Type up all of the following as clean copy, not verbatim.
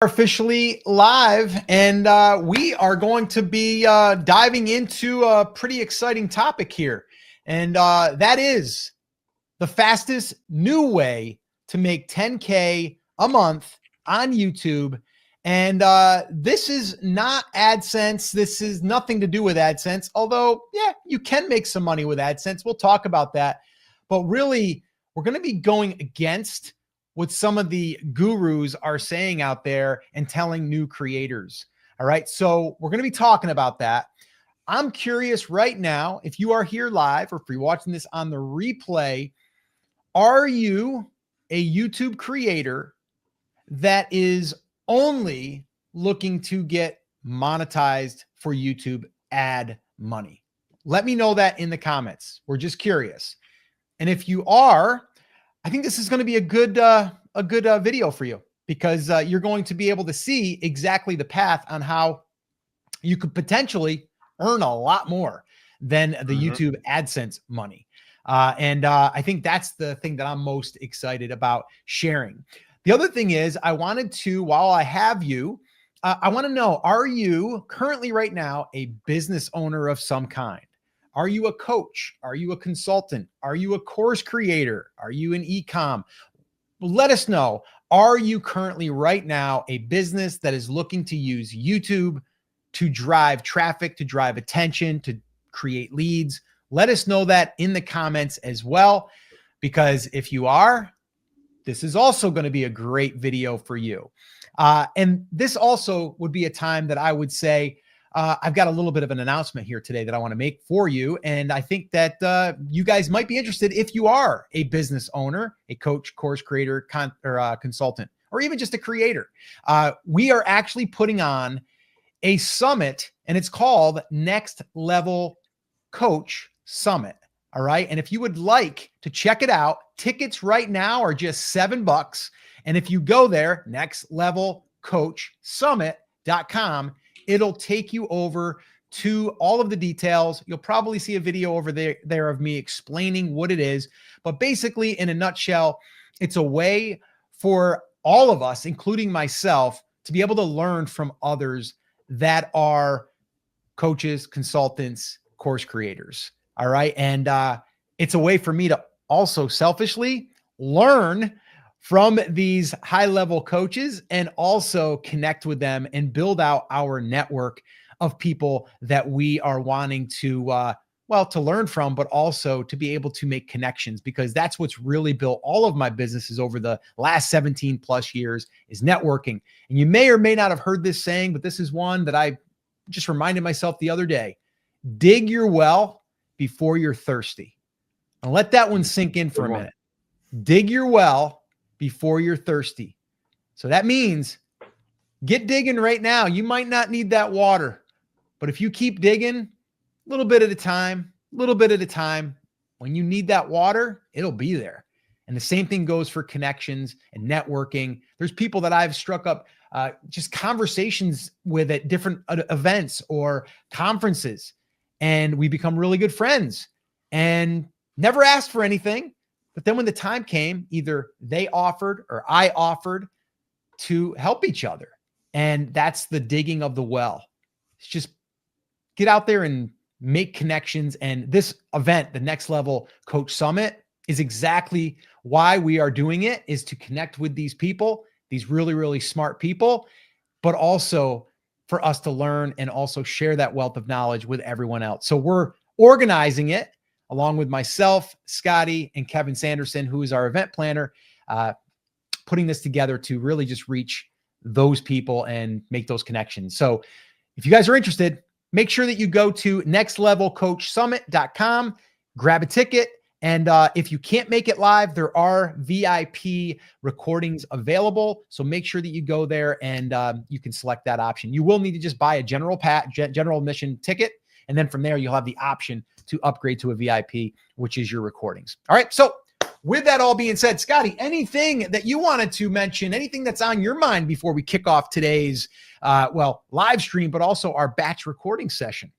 Officially live, and we are going to be diving into a pretty exciting topic here, and that is the fastest new way to make 10K a month on YouTube. And this is not AdSense. This is nothing to do with AdSense, although, yeah, you can make some money with AdSense. We'll talk about that. But really, we're going to be going against what some of the gurus are saying out there and telling new creators. All right. So we're going to be talking about that. I'm curious right now, if you are here live or if you're watching this on the replay, are you a YouTube creator that is only looking to get monetized for YouTube ad money? Let me know that in the comments. We're just curious. And if you are, I think this is going to be a good video for you, because you're going to be able to see exactly the path on how you could potentially earn a lot more than the YouTube AdSense money. And I think that's the thing that I'm most excited about sharing. The other thing is, I wanted to, while I have you, I want to know, are you currently right now a business owner of some kind? Are you a coach? Are you a consultant? Are you a course creator? Are you an e-com? Let us know. Are you currently right now a business that is looking to use YouTube to drive traffic, to drive attention, to create leads? Let us know that in the comments as well, because if you are, this is also going to be a great video for you. And this also would be a time that I would say, I've got a little bit of an announcement here today that I want to make for you. And I think that you guys might be interested if you are a business owner, a coach, course creator, consultant, or even just a creator. We are actually putting on a summit, and it's called Next Level Coach Summit. All right. And if you would like to check it out, tickets right now are just $7. And if you go there, nextlevelcoachsummit.com, it'll take you over to all of the details. You'll probably see a video over there of me explaining what it is. But basically, in a nutshell, it's a way for all of us, including myself, to be able to learn from others that are coaches, consultants, course creators. All right. And it's a way for me to also selfishly learn from these high-level coaches and also connect with them and build out our network of people that we are wanting to, to learn from, but also to be able to make connections, because that's what's really built all of my businesses over the last 17 plus years is networking. And you may or may not have heard this saying, but this is one that I just reminded myself the other day. Dig your well before you're thirsty. And let that one sink in for a minute. Dig your well before you're thirsty. So that means get digging right now. You might not need that water, but if you keep digging a little bit at a time, when you need that water, it'll be there. And the same thing goes for connections and networking. There's people that I've struck up just conversations with at different events or conferences, and we become really good friends and never asked for anything. But then when the time came, either they offered or I offered to help each other. And that's the digging of the well. It's just get out there and make connections. And this event, the Next Level Coach Summit, is exactly why we are doing it, is to connect with these people, these really, really smart people, but also for us to learn and also share that wealth of knowledge with everyone else. So we're organizing it along with myself, Scotty, and Kevin Sanderson, who is our event planner, putting this together to really just reach those people and make those connections. So if you guys are interested, make sure that you go to nextlevelcoachsummit.com, grab a ticket. And if you can't make it live, there are VIP recordings available. So make sure that you go there and you can select that option. You will need to just buy a general admission ticket. And then from there, you'll have the option to upgrade to a VIP, which is your recordings. All right. So with that all being said, Scotty, anything that you wanted to mention, anything that's on your mind before we kick off today's, live stream, but also our batch recording session?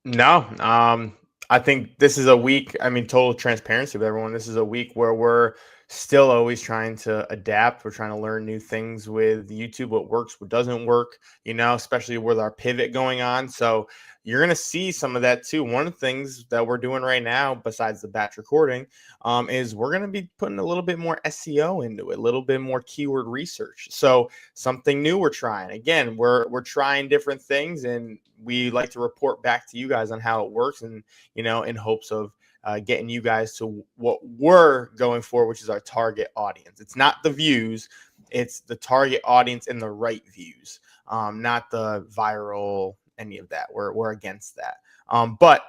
No, I think this is a week, total transparency with everyone. This is a week where we're still always trying to adapt. We're trying to learn new things with YouTube, what works, what doesn't work, especially with our pivot going on. So you're going to see some of that too. One of the things that we're doing right now, besides the batch recording, is we're going to be putting a little bit more SEO into it, a little bit more keyword research. So something new we're trying. Again, we're trying different things, and we like to report back to you guys on how it works, and in hopes of getting you guys to what we're going for, which is our target audience. It's not the views, it's the target audience and the right views, not the viral, any of that. We're against that. But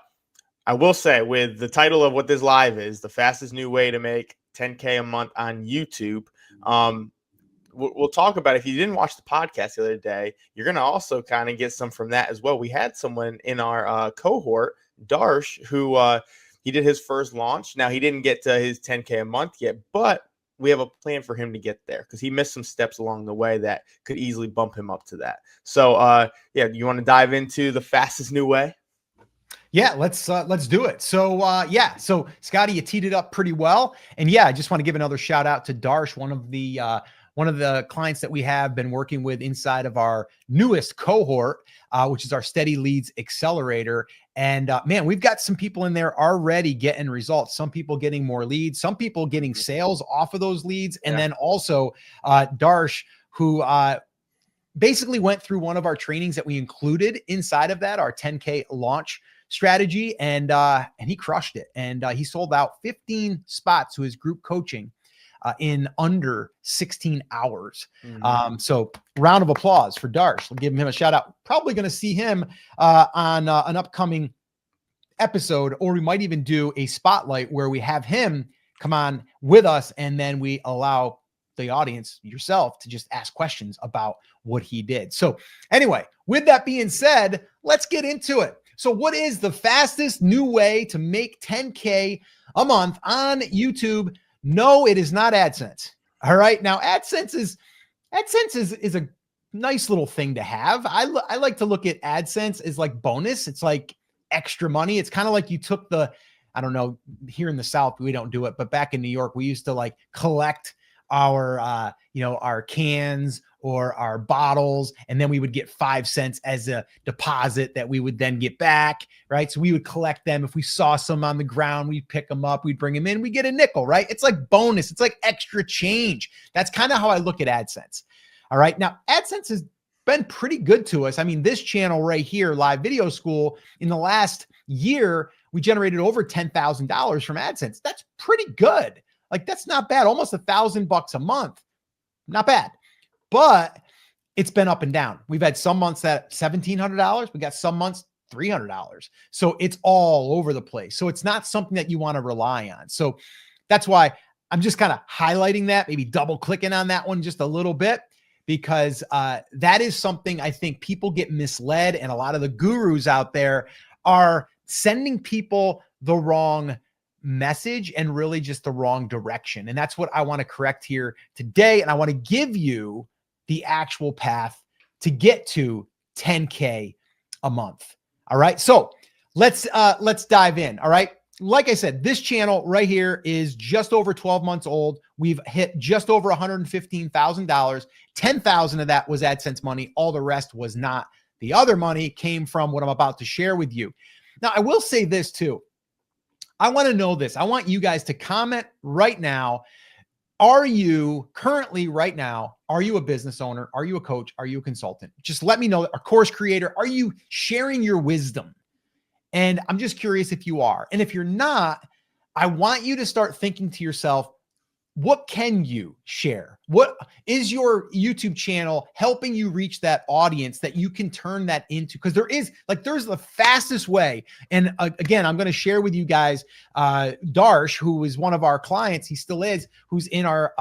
I will say, with the title of what this live is, the fastest new way to make 10K a month on YouTube, we'll talk about it. If you didn't watch the podcast the other day, you're going to also kind of get some from that as well. We had someone in our cohort, Darsh, who he did his first launch. Now, he didn't get to his 10K a month yet, but we have a plan for him to get there because he missed some steps along the way that could easily bump him up to that. So, you want to dive into the fastest new way? Yeah, let's do it. So Scotty, you teed it up pretty well. And yeah, I just want to give another shout out to Darsh, one of the clients that we have been working with inside of our newest cohort, which is our Steady Leads Accelerator. And man, we've got some people in there already getting results. Some people getting more leads, some people getting sales off of those leads. And then also Darsh, who basically went through one of our trainings that we included inside of that, our 10K launch strategy. And he crushed it. And he sold out 15 spots to his group coaching in under 16 hours. So round of applause for Darsh. We'll give him a shout out. Probably going to see him on an upcoming episode, or we might even do a spotlight where we have him come on with us, and then we allow the audience, yourself, to just ask questions about what he did. So anyway, with that being said, let's get into it. So what is the fastest new way to make 10K a month on YouTube? No, it is not AdSense. All right. Now, AdSense is a nice little thing to have. I like to look at AdSense as like bonus. It's like extra money. It's kind of like you took I don't know, here in the South, we don't do it, but back in New York, we used to like collect our, our cans or our bottles, and then we would get 5 cents as a deposit that we would then get back, right? So we would collect them. If we saw some on the ground, we'd pick them up, we'd bring them in, we get a nickel, right? It's like bonus. It's like extra change. That's kind of how I look at AdSense. All right. Now, AdSense has been pretty good to us. I mean, this channel right here, Live Video School, in the last year, we generated over $10,000 from AdSense. That's pretty good. Like, that's not bad. Almost $1,000 a month. Not bad. But it's been up and down. We've had some months that $1,700. We got some months $300. So it's all over the place. So it's not something that you want to rely on. So that's why I'm just kind of highlighting that, maybe double clicking on that one just a little bit, because that is something I think people get misled. And a lot of the gurus out there are sending people the wrong message and really just the wrong direction. And that's what I want to correct here today. And I want to give you the actual path to get to 10K a month. All right. So let's dive in. All right. Like I said, this channel right here is just over 12 months old. We've hit just over $115,000. 10,000 of that was AdSense money. All the rest was not. The other money came from what I'm about to share with you. Now, I will say this too. I want to know this. I want you guys to comment right now. Are you currently right now, are you a business owner? Are you a coach? Are you a consultant? Just let me know. A course creator, are you sharing your wisdom? And I'm just curious if you are. And if you're not, I want you to start thinking to yourself, what can you share? What is your YouTube channel helping you reach that audience that you can turn that into? Because there's the fastest way. And again, I'm going to share with you guys, Darsh, who is one of our clients, he still is, who's in our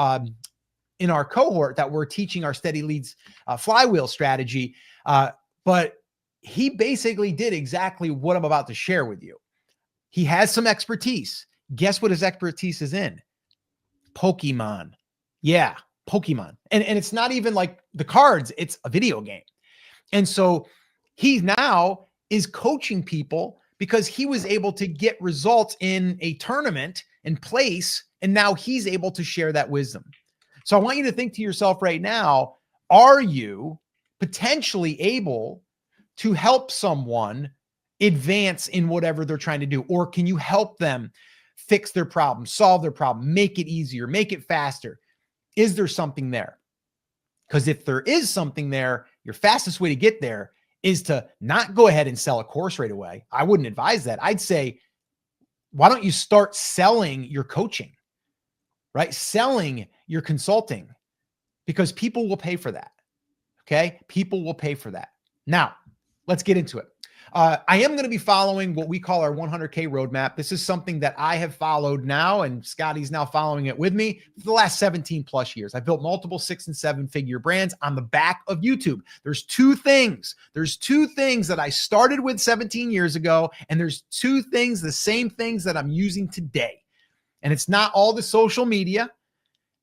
cohort that we're teaching our Steady Leads flywheel strategy. But he basically did exactly what I'm about to share with you. He has some expertise. Guess what his expertise is in? Pokemon. Yeah, Pokemon. And it's not even like the cards, it's a video game. And so he now is coaching people because he was able to get results in a tournament in place, and now he's able to share that wisdom. So I want you to think to yourself right now, are you potentially able to help someone advance in whatever they're trying to do? Or can you help them fix their problem, solve their problem, make it easier, make it faster? Is there something there? Because if there is something there, your fastest way to get there is to not go ahead and sell a course right away. I wouldn't advise that. I'd say, why don't you start selling your coaching, right? Selling your consulting, because people will pay for that. Okay. People will pay for that. Now, let's get into it. I am going to be following what we call our 100K roadmap. This is something that I have followed now, and Scotty's now following it with me for the last 17 plus years. I built multiple 6 and 7 figure brands on the back of YouTube. There's two things that I started with 17 years ago, and there's two things, the same things that I'm using today. And it's not all the social media.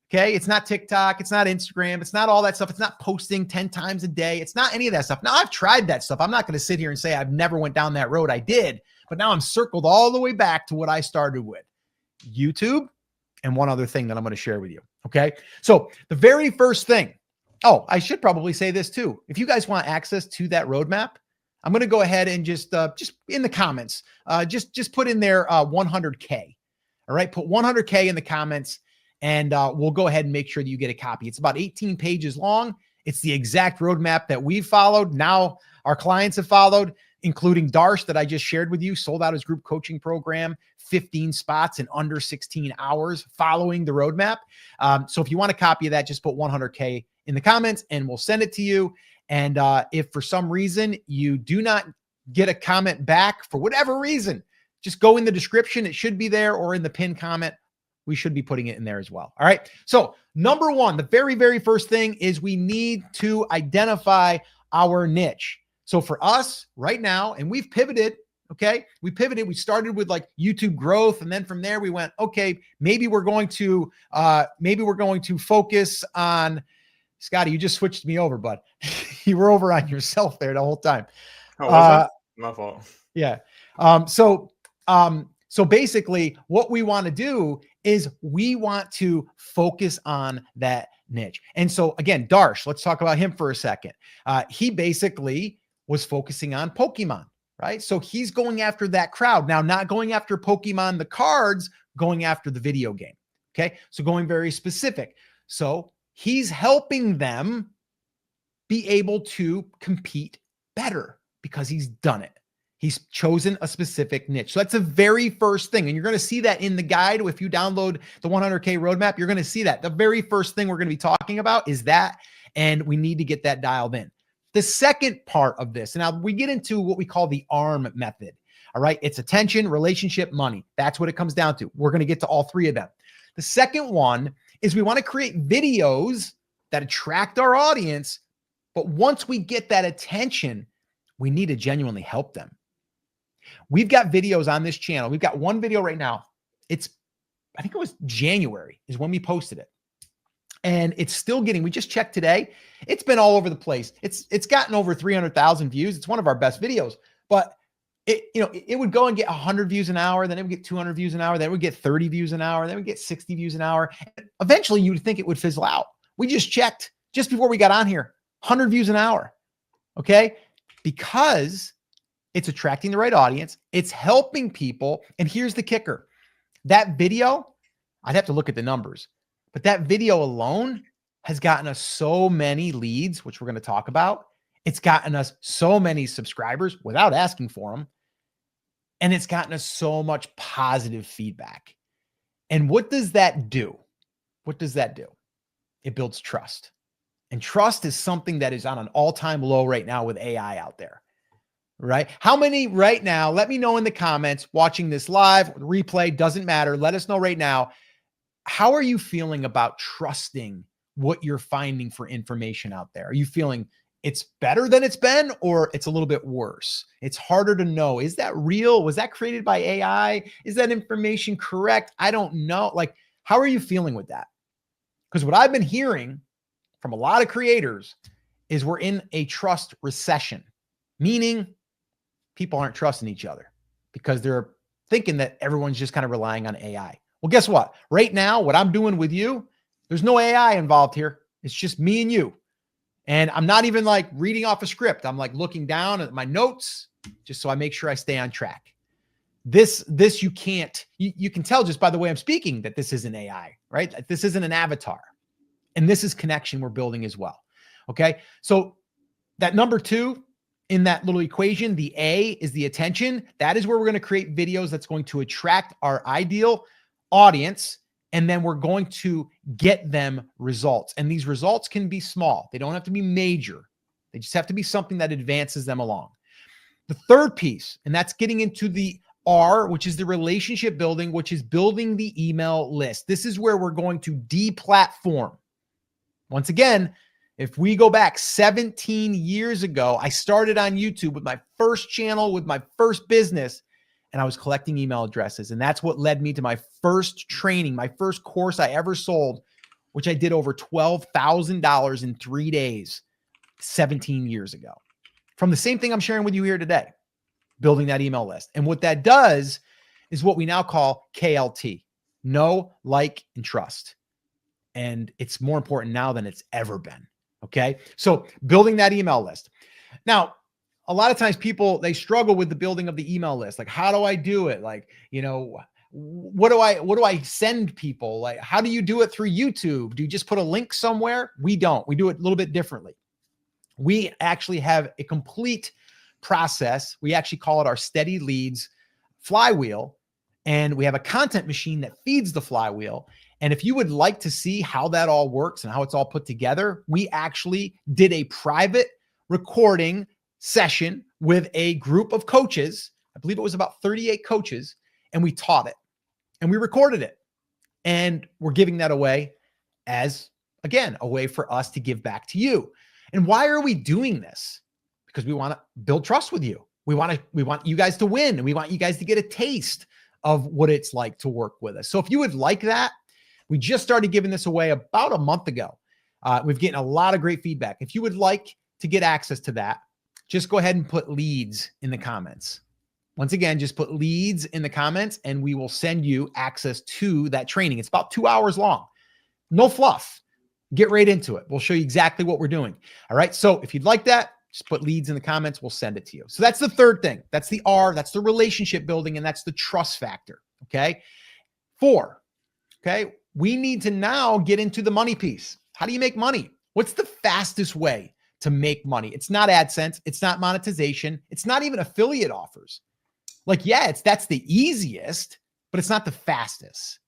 Okay. It's not TikTok. It's not Instagram. It's not all that stuff. It's not posting 10 times a day. It's not any of that stuff. Now, I've tried that stuff. I'm not going to sit here and say I've never went down that road. I did, but now I'm circled all the way back to what I started with: YouTube and one other thing that I'm going to share with you. Okay. So the very first thing, I should probably say this too. If you guys want access to that roadmap, I'm going to go ahead and just in the comments, just put in there 100K. All right. Put 100K in the comments, and we'll go ahead and make sure that you get a copy. It's about 18 pages long. It's the exact roadmap that we've followed. Now our clients have followed, including Darsh that I just shared with you, sold out his group coaching program, 15 spots in under 16 hours following the roadmap. So if you want a copy of that, just put 100K in the comments and we'll send it to you. And if for some reason you do not get a comment back for whatever reason, just go in the description. It should be there, or in the pinned comment. We should be putting it in there as well. All right. So number one, the very, very first thing is we need to identify our niche. So for us right now, and we've pivoted, okay, we pivoted. We started with like YouTube growth. And then from there we went, okay, maybe we're going to focus on, Scotty, you just switched me over, bud. You were over on yourself there the whole time. Oh, was that? My fault. Yeah. So basically what we want to do is we want to focus on that niche. And so again, Darsh, let's talk about him for a second. He basically was focusing on Pokemon, right? So he's going after that crowd. Now, not going after Pokemon, the cards, going after the video game. Okay. So going very specific. So he's helping them be able to compete better because he's done it. He's chosen a specific niche. So that's the very first thing. And you're going to see that in the guide. If you download the 100K roadmap, you're going to see that. The very first thing we're going to be talking about is that, and we need to get that dialed in. The second part of this, and now we get into what we call the ARM method. All right. It's attention, relationship, money. That's what it comes down to. We're going to get to all three of them. The second one is we want to create videos that attract our audience. But once we get that attention, we need to genuinely help them. We've got videos on this channel. We've got one video right now. I think it was January is when we posted it. And it's still getting, we just checked today. It's been all over the place. It's gotten over 300,000 views. It's one of our best videos, but it would go and get 100 views an hour. Then it would get 200 views an hour. Then it would get 30 views an hour. Then it would get 60 views an hour. Eventually you would think it would fizzle out. We just checked just before we got on here, 100 views an hour. Okay. Because it's attracting the right audience. It's helping people. And here's the kicker. That video, I'd have to look at the numbers, but that video alone has gotten us so many leads, which we're going to talk about. It's gotten us so many subscribers without asking for them. And it's gotten us so much positive feedback. And what does that do? What does that do? It builds trust. And trust is something that is on an all-time low right now with AI out there. Right? How many right now? Let me know in the comments, watching this live, replay, doesn't matter. Let us know right now. How are you feeling about trusting what you're finding for information out there? Are you feeling it's better than it's been, or it's a little bit worse? It's harder to know. Is that real? Was that created by AI? Is that information correct? I don't know. Like, how are you feeling with that? Because what I've been hearing from a lot of creators is we're in a trust recession, meaning people aren't trusting each other because they're thinking that everyone's just kind of relying on AI. Well, guess what? Right now, what I'm doing with you, there's no AI involved here. It's just me and you. And I'm not even like reading off a script. I'm like looking down at my notes just so I make sure I stay on track. This you can't, you can tell just by the way I'm speaking that this isn't AI, right? This isn't an avatar. And this is connection we're building as well. Okay. So that number 2 in that little equation, the A is the attention. That is where we're going to create videos that's going to attract our ideal audience. And then we're going to get them results. And these results can be small. They don't have to be major. They just have to be something that advances them along. The third piece, and that's getting into the R, which is the relationship building, which is building the email list. This is where we're going to deplatform. Once again, if we go back 17 years ago, I started on YouTube with my first channel, with my first business, and I was collecting email addresses. And that's what led me to my first training, my first course I ever sold, which I did over $12,000 in 3 days, 17 years ago. From the same thing I'm sharing with you here today, building that email list. And what that does is what we now call KLT, know, like, and trust. And it's more important now than it's ever been. Okay. So building that email list. Now, a lot of times people, they struggle with the building of the email list. Like, how do I do it? Like, you know, what do I send people? Like, how do you do it through YouTube? Do you just put a link somewhere? We don't. We do it a little bit differently. We actually have a complete process. We actually call it our steady leads flywheel. And we have a content machine that feeds the flywheel. And if you would like to see how that all works and how it's all put together, we actually did a private recording session with a group of coaches. I believe it was about 38 coaches, and we taught it and we recorded it. And we're giving that away as, again, a way for us to give back to you. And why are we doing this? Because we want to build trust with you. We want you guys to win, and we want you guys to get a taste of what it's like to work with us. So if you would like that, we just started giving this away about a month ago. We've gotten a lot of great feedback. If you would like to get access to that, just go ahead and put leads in the comments. Once again, just put leads in the comments and we will send you access to that training. It's about 2 hours long. No fluff. Get right into it. We'll show you exactly what we're doing. All right. So if you'd like that, just put leads in the comments. We'll send it to you. So that's the third thing. That's the R. That's the relationship building. And that's the trust factor. Okay. 4. Okay. We need to now get into the money piece. How do you make money? What's the fastest way to make money? It's not AdSense. It's not monetization. It's not even affiliate offers. Like, yeah, that's the easiest, but it's not the fastest.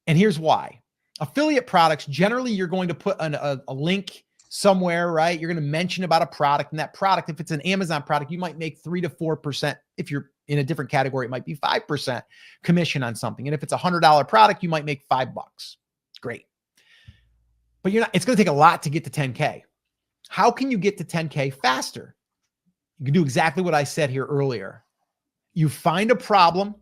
And here's why. Affiliate products, generally, you're going to put a link somewhere, right? You're going to mention about a product, and that product, if it's an Amazon product, you might make 3 to 4%. If you're in a different category, it might be 5% commission on something. And if it's a $100 product, you might make $5. Great. But it's going to take a lot to get to 10K. How can you get to 10K faster? You can do exactly what I said here earlier. You find a problem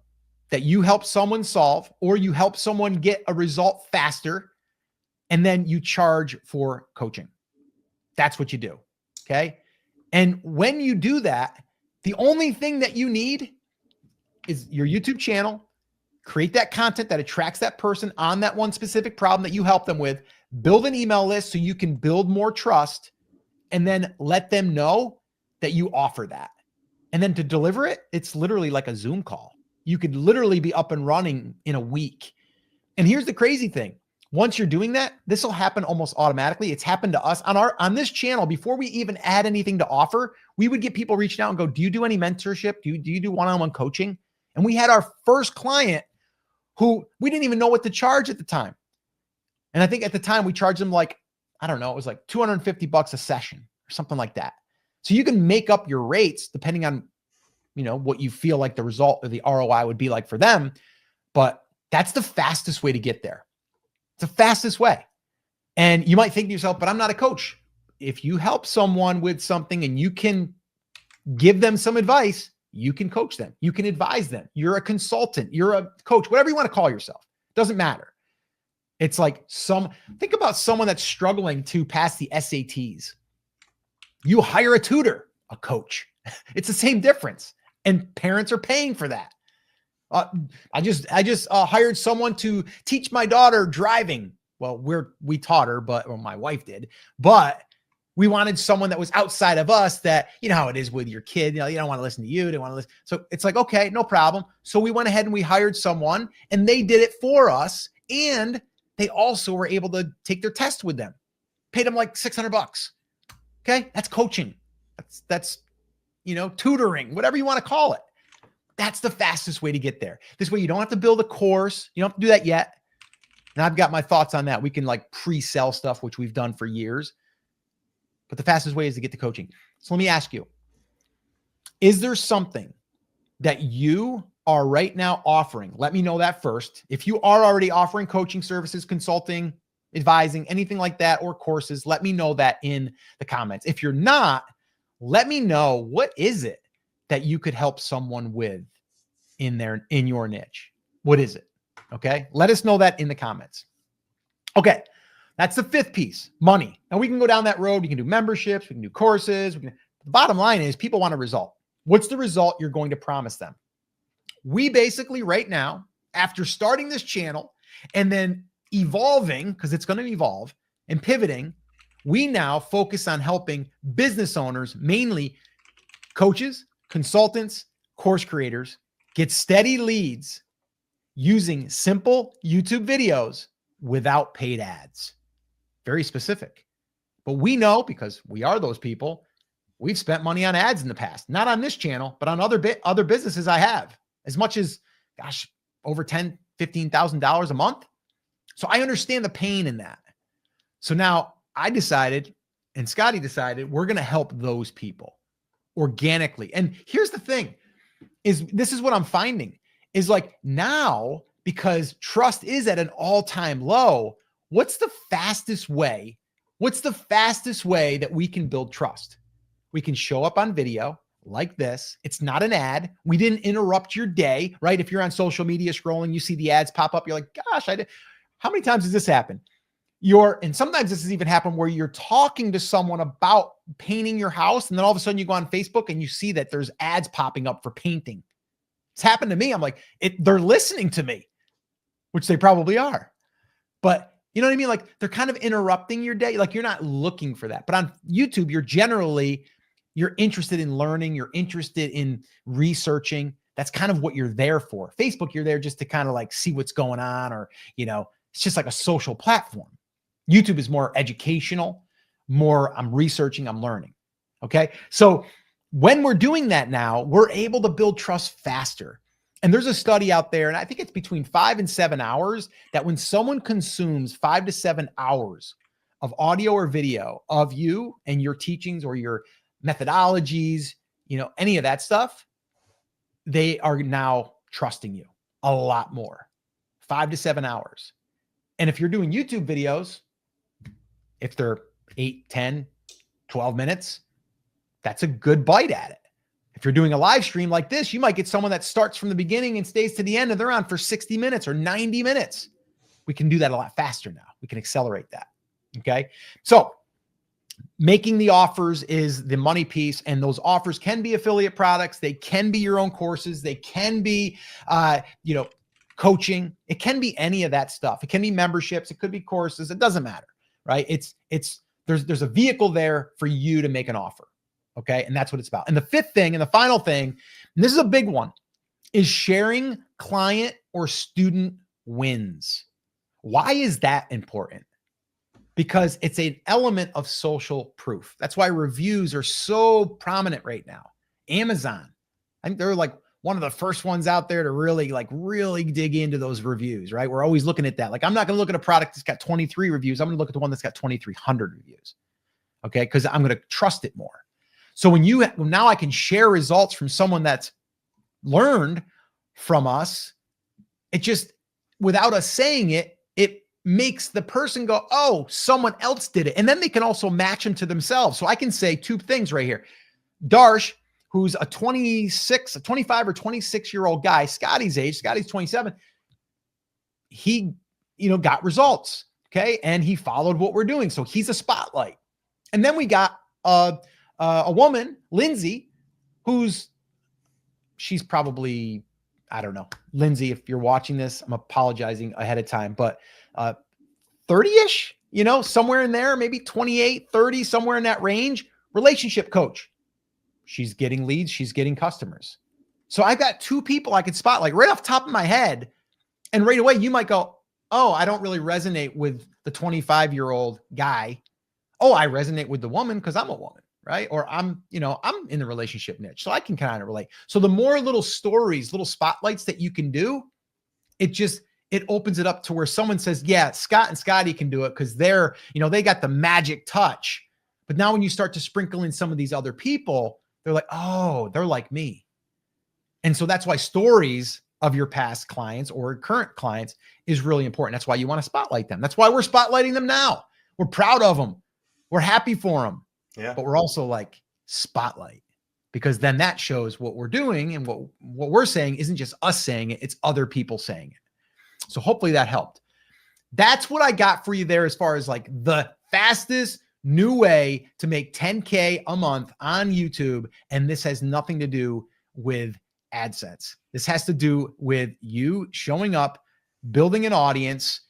that you help someone solve, or you help someone get a result faster, and then you charge for coaching. That's what you do. Okay. And when you do that, the only thing that you need is your YouTube channel. Create that content that attracts that person on that one specific problem that you help them with. Build an email list so you can build more trust, and then let them know that you offer that. And then to deliver it, it's literally like a Zoom call. You could literally be up and running in a week. And here's the crazy thing. Once you're doing that, this will happen almost automatically. It's happened to us on this channel. Before we even add anything to offer, we would get people reaching out and go, do you do any mentorship? Do you do one-on-one coaching? And we had our first client who we didn't even know what to charge at the time. And I think at the time we charged them like, I don't know, it was like $250 a session or something like that. So you can make up your rates depending on, what you feel like the result or the ROI would be like for them. But that's the fastest way to get there. It's the fastest way. And you might think to yourself, but I'm not a coach. If you help someone with something and you can give them some advice, you can coach them. You can advise them. You're a consultant. You're a coach, whatever you want to call yourself. Doesn't matter. It's like think about someone that's struggling to pass the SATs. You hire a tutor, a coach. It's the same difference. And parents are paying for that. I just hired someone to teach my daughter driving. Well, we taught her, but my wife did, but we wanted someone that was outside of us that, you know how it is with your kid, you don't want to listen to you. They want to listen. So it's like, okay, no problem. So we went ahead and we hired someone and they did it for us. And they also were able to take their test with them, paid them like $600. Okay. That's coaching. That's, tutoring, whatever you want to call it. That's the fastest way to get there. This way you don't have to build a course. You don't have to do that yet. And I've got my thoughts on that. We can like pre-sell stuff, which we've done for years. But the fastest way is to get to coaching. So let me ask you, is there something that you are right now offering? Let me know that first. If you are already offering coaching services, consulting, advising, anything like that, or courses, let me know that in the comments. If you're not, let me know, what is it that you could help someone with in your niche? What is it? Okay. Let us know that in the comments. Okay. That's the fifth piece, money. Now we can go down that road. We can do memberships. We can do courses. The bottom line is people want a result. What's the result you're going to promise them? We basically right now, after starting this channel and then evolving, because it's going to evolve and pivoting, we now focus on helping business owners, mainly coaches, consultants, course creators, get steady leads using simple YouTube videos without paid ads. Very specific. But we know, because we are those people, we've spent money on ads in the past, not on this channel, but on other businesses I have, as much as, over $10,000, $15,000 a month. So I understand the pain in that. So now I decided, and Scotty decided, we're going to help those people organically. And here's the thing, this is what I'm finding is like now, because trust is at an all-time low, what's the fastest way that we can build trust? We can show up on video like this. It's not an ad. We didn't interrupt your day, right? If you're on social media scrolling, you see the ads pop up. You're like, gosh, how many times does this happen? And sometimes this has even happened where you're talking to someone about painting your house. And then all of a sudden you go on Facebook and you see that there's ads popping up for painting. It's happened to me. I'm like, they're listening to me, which they probably are. But you know what I mean? Like they're kind of interrupting your day. Like you're not looking for that. But on YouTube, you're interested in learning. You're interested in researching. That's kind of what you're there for. Facebook, you're there just to kind of like see what's going on, or, it's just like a social platform. YouTube is more educational, more I'm researching, I'm learning. Okay. So when we're doing that now, we're able to build trust faster. And there's a study out there, and I think it's between 5 and 7 hours, that when someone consumes 5 to 7 hours of audio or video of you and your teachings or your methodologies, any of that stuff, they are now trusting you a lot more. 5 to 7 hours. And if you're doing YouTube videos, if they're 8, 10, 12 minutes, that's a good bite at it. If you're doing a live stream like this, you might get someone that starts from the beginning and stays to the end, and they're on for 60 minutes or 90 minutes. We can do that a lot faster now. We can accelerate that. Okay. So making the offers is the money piece, and those offers can be affiliate products. They can be your own courses. They can be, coaching. It can be any of that stuff. It can be memberships. It could be courses. It doesn't matter, right? There's a vehicle there for you to make an offer. Okay. And that's what it's about. And the fifth thing and the final thing, and this is a big one, is sharing client or student wins. Why is that important? Because it's an element of social proof. That's why reviews are so prominent right now. Amazon, I think they're like one of the first ones out there to really dig into those reviews, right? We're always looking at that. Like, I'm not going to look at a product that's got 23 reviews. I'm going to look at the one that's got 2,300 reviews. Okay. Because I'm going to trust it more. So now I can share results from someone that's learned from us. It just, without us saying it, it makes the person go, oh, someone else did it. And then they can also match them to themselves. So I can say two things right here. Darsh, who's a 25 or 26-year-old guy, Scotty's age, Scotty's 27. He, got results. Okay. And he followed what we're doing. So he's a spotlight. And then we got, a woman, Lindsay, she's probably I don't know, Lindsay, if you're watching this, I'm apologizing ahead of time, but 30-ish, somewhere in there, maybe 28, 30, somewhere in that range, relationship coach. She's getting leads. She's getting customers. So I've got 2 people I could spotlight right off the top of my head. And right away, you might go, oh, I don't really resonate with the 25-year-old guy. Oh, I resonate with the woman because I'm a woman, right? Or I'm in the relationship niche, so I can kind of relate. So the more little stories, little spotlights that you can do, it opens it up to where someone says, yeah, Scott and Scotty can do it because they're, they got the magic touch. But now when you start to sprinkle in some of these other people, they're like, oh, they're like me. And so that's why stories of your past clients or current clients is really important. That's why you want to spotlight them. That's why we're spotlighting them now. We're proud of them. We're happy for them. Yeah. But we're also like, spotlight, because then that shows what we're doing, and what we're saying isn't just us saying it, it's other people saying it. So hopefully that helped. That's what I got for you there as far as like the fastest new way to make 10K a month on YouTube. And this has nothing to do with ad sets. This has to do with you showing up, building an audience,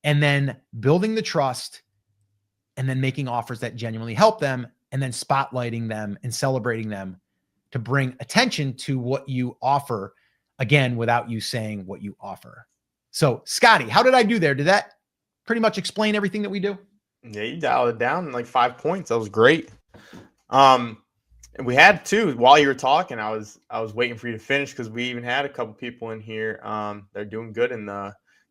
and then building the trust, and then making offers that genuinely help them, and then spotlighting them and celebrating them to bring attention to what you offer, again, without you saying what you offer. So, Scotty, how did I do there? Did that pretty much explain everything that we do? Yeah, you dialed it down in like 5 points. That was great. And we had 2 while you were talking. I was waiting for you to finish because we even had a couple people in here. They're doing good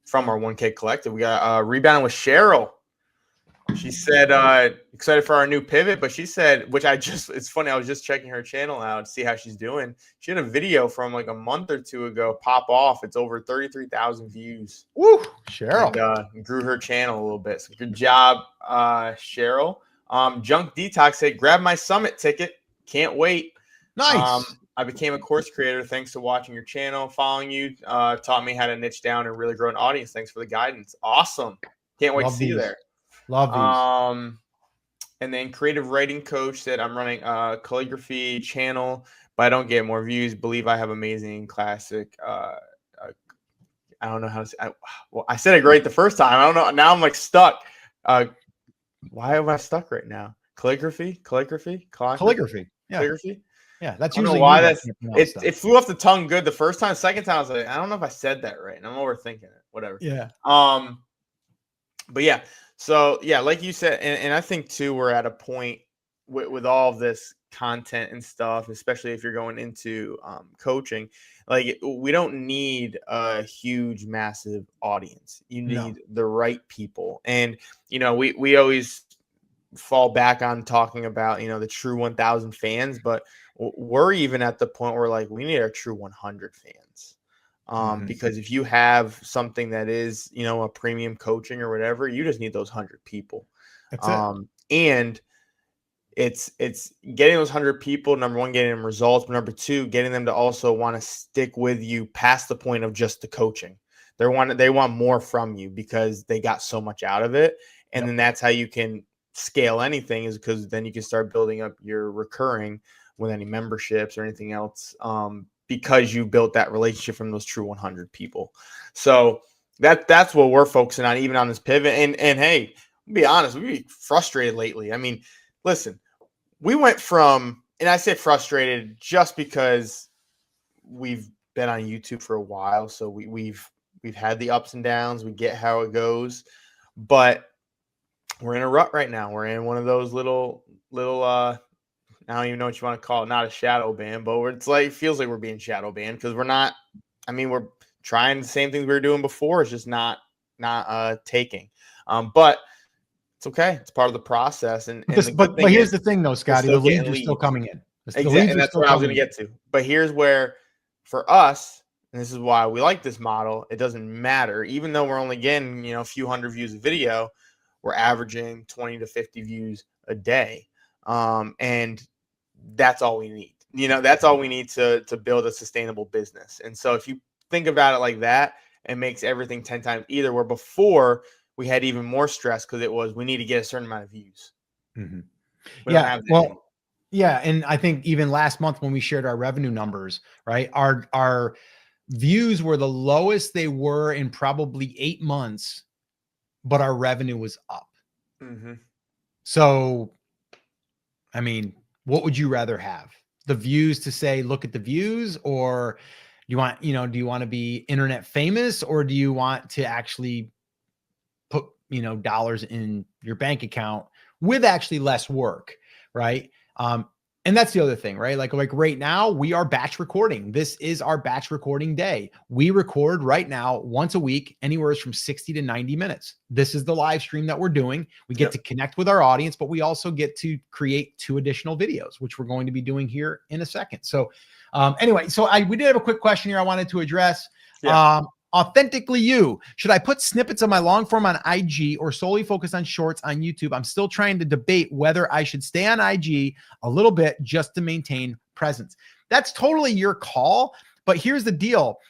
from our 1K collective. We got rebounding with Cheryl. She said excited for our new pivot, but she said, it's funny, I was just checking her channel out to see how she's doing. She had a video from like a month or 2 ago pop off. It's over 33,000 views. Woo, Cheryl. And grew her channel a little bit. So good job, Cheryl. Junk Detox said, grab my summit ticket. Can't wait. Nice. I became a course creator thanks to watching your channel, following you, taught me how to niche down and really grow an audience. Thanks for the guidance. Awesome. Can't wait to see you there. Love these. And then creative writing coach said, I'm running a calligraphy channel, but I don't get more views. Believe I have amazing classic. I don't know how to say. I said it great the first time. I don't know. Now I'm like stuck. Why am I stuck right now? Calligraphy. Yeah. Calligraphy. Yeah, that's I don't usually know why it flew off the tongue good the first time. Second time I was like, I don't know if I said that right, and I'm overthinking it. Whatever. Yeah. But yeah. So yeah, like you said, and I think too, we're at a point with all of this content and stuff, especially if you're going into coaching. Like, we don't need a huge, massive audience. You need the right people, and we always fall back on talking about the true 1,000 fans, but we're even at the point where like we need our true 100 fans. Because if you have something that is, a premium coaching or whatever, you just need those 100 people. That's it. And it's getting those 100 people, number one, getting them results, but number 2, getting them to also want to stick with you past the point of just the coaching. They want more from you because they got so much out of it. And then that's how you can scale anything, is because then you can start building up your recurring with any memberships or anything else. Because you built that relationship from those true 100 people. So that's what we're focusing on, even on this pivot. And hey, I'll be honest, we've been frustrated lately. I mean, listen, we went from, and I say frustrated just because we've been on YouTube for a while. So we've had the ups and downs. We get how it goes, but we're in a rut right now. We're in one of those little I don't even know what you want to call it. Not a shadow ban, but it feels like we're being shadow banned because we're not. I mean, we're trying the same things we were doing before. It's just not taking. But it's okay. It's part of the process. But here's the thing, though, Scotty. The leads are still coming in. Exactly, and that's what I was going to get to. But here's where, for us, and this is why we like this model. It doesn't matter, even though we're only getting a few hundred views a video. We're averaging 20 to 50 views a day, and that's all we need. That's all we need to build a sustainable business. And so if you think about it like that, it makes everything 10 times either. Where before we had even more stress because we need to get a certain amount of views. Mm-hmm. Yeah. And I think even last month when we shared our revenue numbers, right, our views were the lowest they were in probably 8 months, but our revenue was up. Mm-hmm. So, I mean, what would you rather have? The views to say, look at the views, or do you want to be internet famous, or do you want to actually put, dollars in your bank account with actually less work, right? And that's the other thing, right? Like right now we are batch recording. This is our batch recording day. We record right now once a week, anywhere from 60 to 90 minutes. This is the live stream that we're doing. We get to connect with our audience, but we also get to create 2 additional videos, which we're going to be doing here in a second. So anyway, we did have a quick question here I wanted to address. Authentically you. Should I put snippets of my long form on IG or solely focus on shorts on YouTube? I'm still trying to debate whether I should stay on IG a little bit just to maintain presence. That's totally your call. But here's the deal.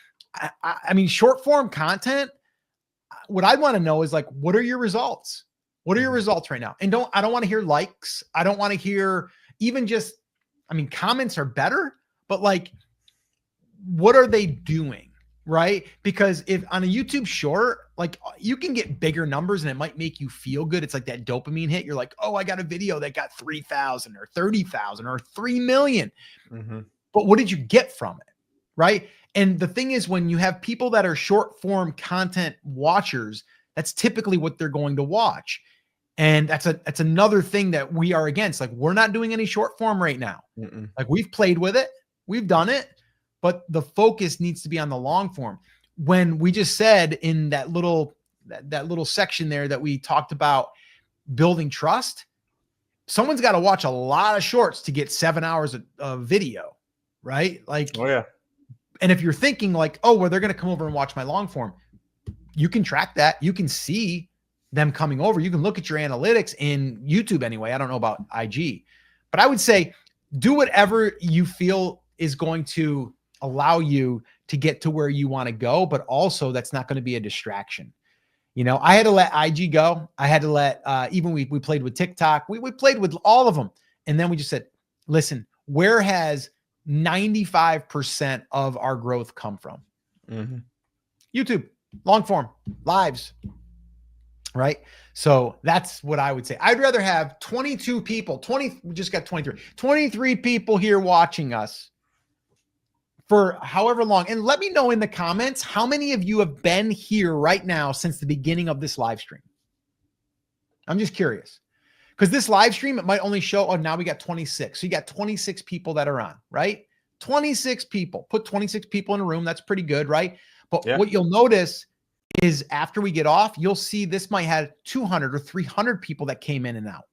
I mean, short form content, what I want to know is like, what are your results? What are your results right now? And I don't want to hear likes. I don't want to hear even just, comments are better, but like, what are they doing? Right? Because if on a YouTube short, like you can get bigger numbers and it might make you feel good. It's like that dopamine hit. You're like, oh, I got a video that got 3,000 or 30,000 or 3 million. Mm-hmm. But what did you get from it? Right? And the thing is, when you have people that are short form content watchers, that's typically what they're going to watch. And that's another thing that we are against. Like, we're not doing any short form right now. Mm-mm. Like, we've played with it. We've done it. But the focus needs to be on the long form. When we just said in that little section there that we talked about building trust, someone's got to watch a lot of shorts to get 7 hours of video, right? Like, oh yeah. And if you're thinking like, oh, well, they're going to come over and watch my long form, you can track that. You can see them coming over. You can look at your analytics in YouTube anyway. I don't know about IG, but I would say do whatever you feel is going to allow you to get to where you want to go, but also that's not going to be a distraction. I had to let IG go. I had to let, even we played with TikTok. We played with all of them. And then we just said, listen, where has 95% of our growth come from? Mm-hmm. YouTube, long form, lives, right? So that's what I would say. I'd rather have 22 people, we just got 23 people here watching us for however long. And let me know in the comments, how many of you have been here right now since the beginning of this live stream? I'm just curious. Because this live stream, it might only show, oh, now we got 26. So you got 26 people that are on, right? 26 people. Put 26 people in a room. That's pretty good, right? But what you'll notice is after we get off, you'll see this might have 200 or 300 people that came in and out.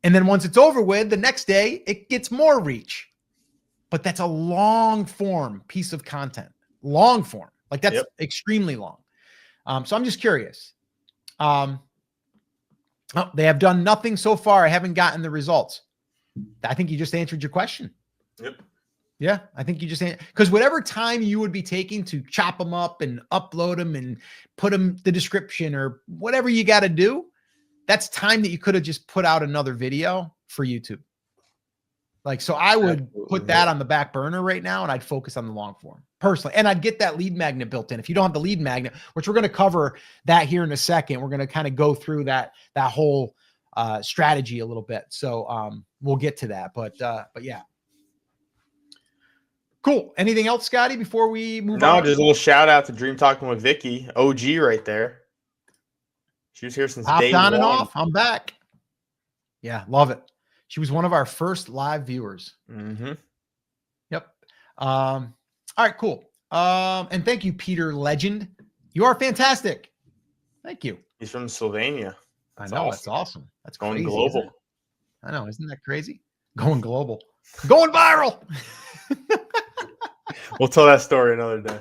And then once it's over with, the next day, it gets more reach. But that's a long form piece of content, long form. Like that's extremely long. So I'm just curious. They have done nothing so far. I haven't gotten the results. I think you just answered your question. Yep. Yeah. I think you just, because whatever time you would be taking to chop them up and upload them and put them the description or whatever you got to do, that's time that you could have just put out another video for YouTube. Like, so I would put that on the back burner right now and I'd focus on the long form personally. And I'd get that lead magnet built in. If you don't have the lead magnet, which we're going to cover that here in a second, we're going to kind of go through that whole strategy a little bit. So we'll get to that, but yeah. Cool. Anything else, Scotty, before we move on? No, just a little shout out to Dream Talking with Vicky, OG right there. She was here since day one. And off. I'm back. Yeah. Love it. She was one of our first live viewers. Mm-hmm. Yep. All right, cool. And thank you, Peter Legend. You are fantastic. Thank you. He's from Slovenia. I know. That's awesome. That's going crazy, global. I know. Isn't that crazy? Going global. Going viral. We'll tell that story another day.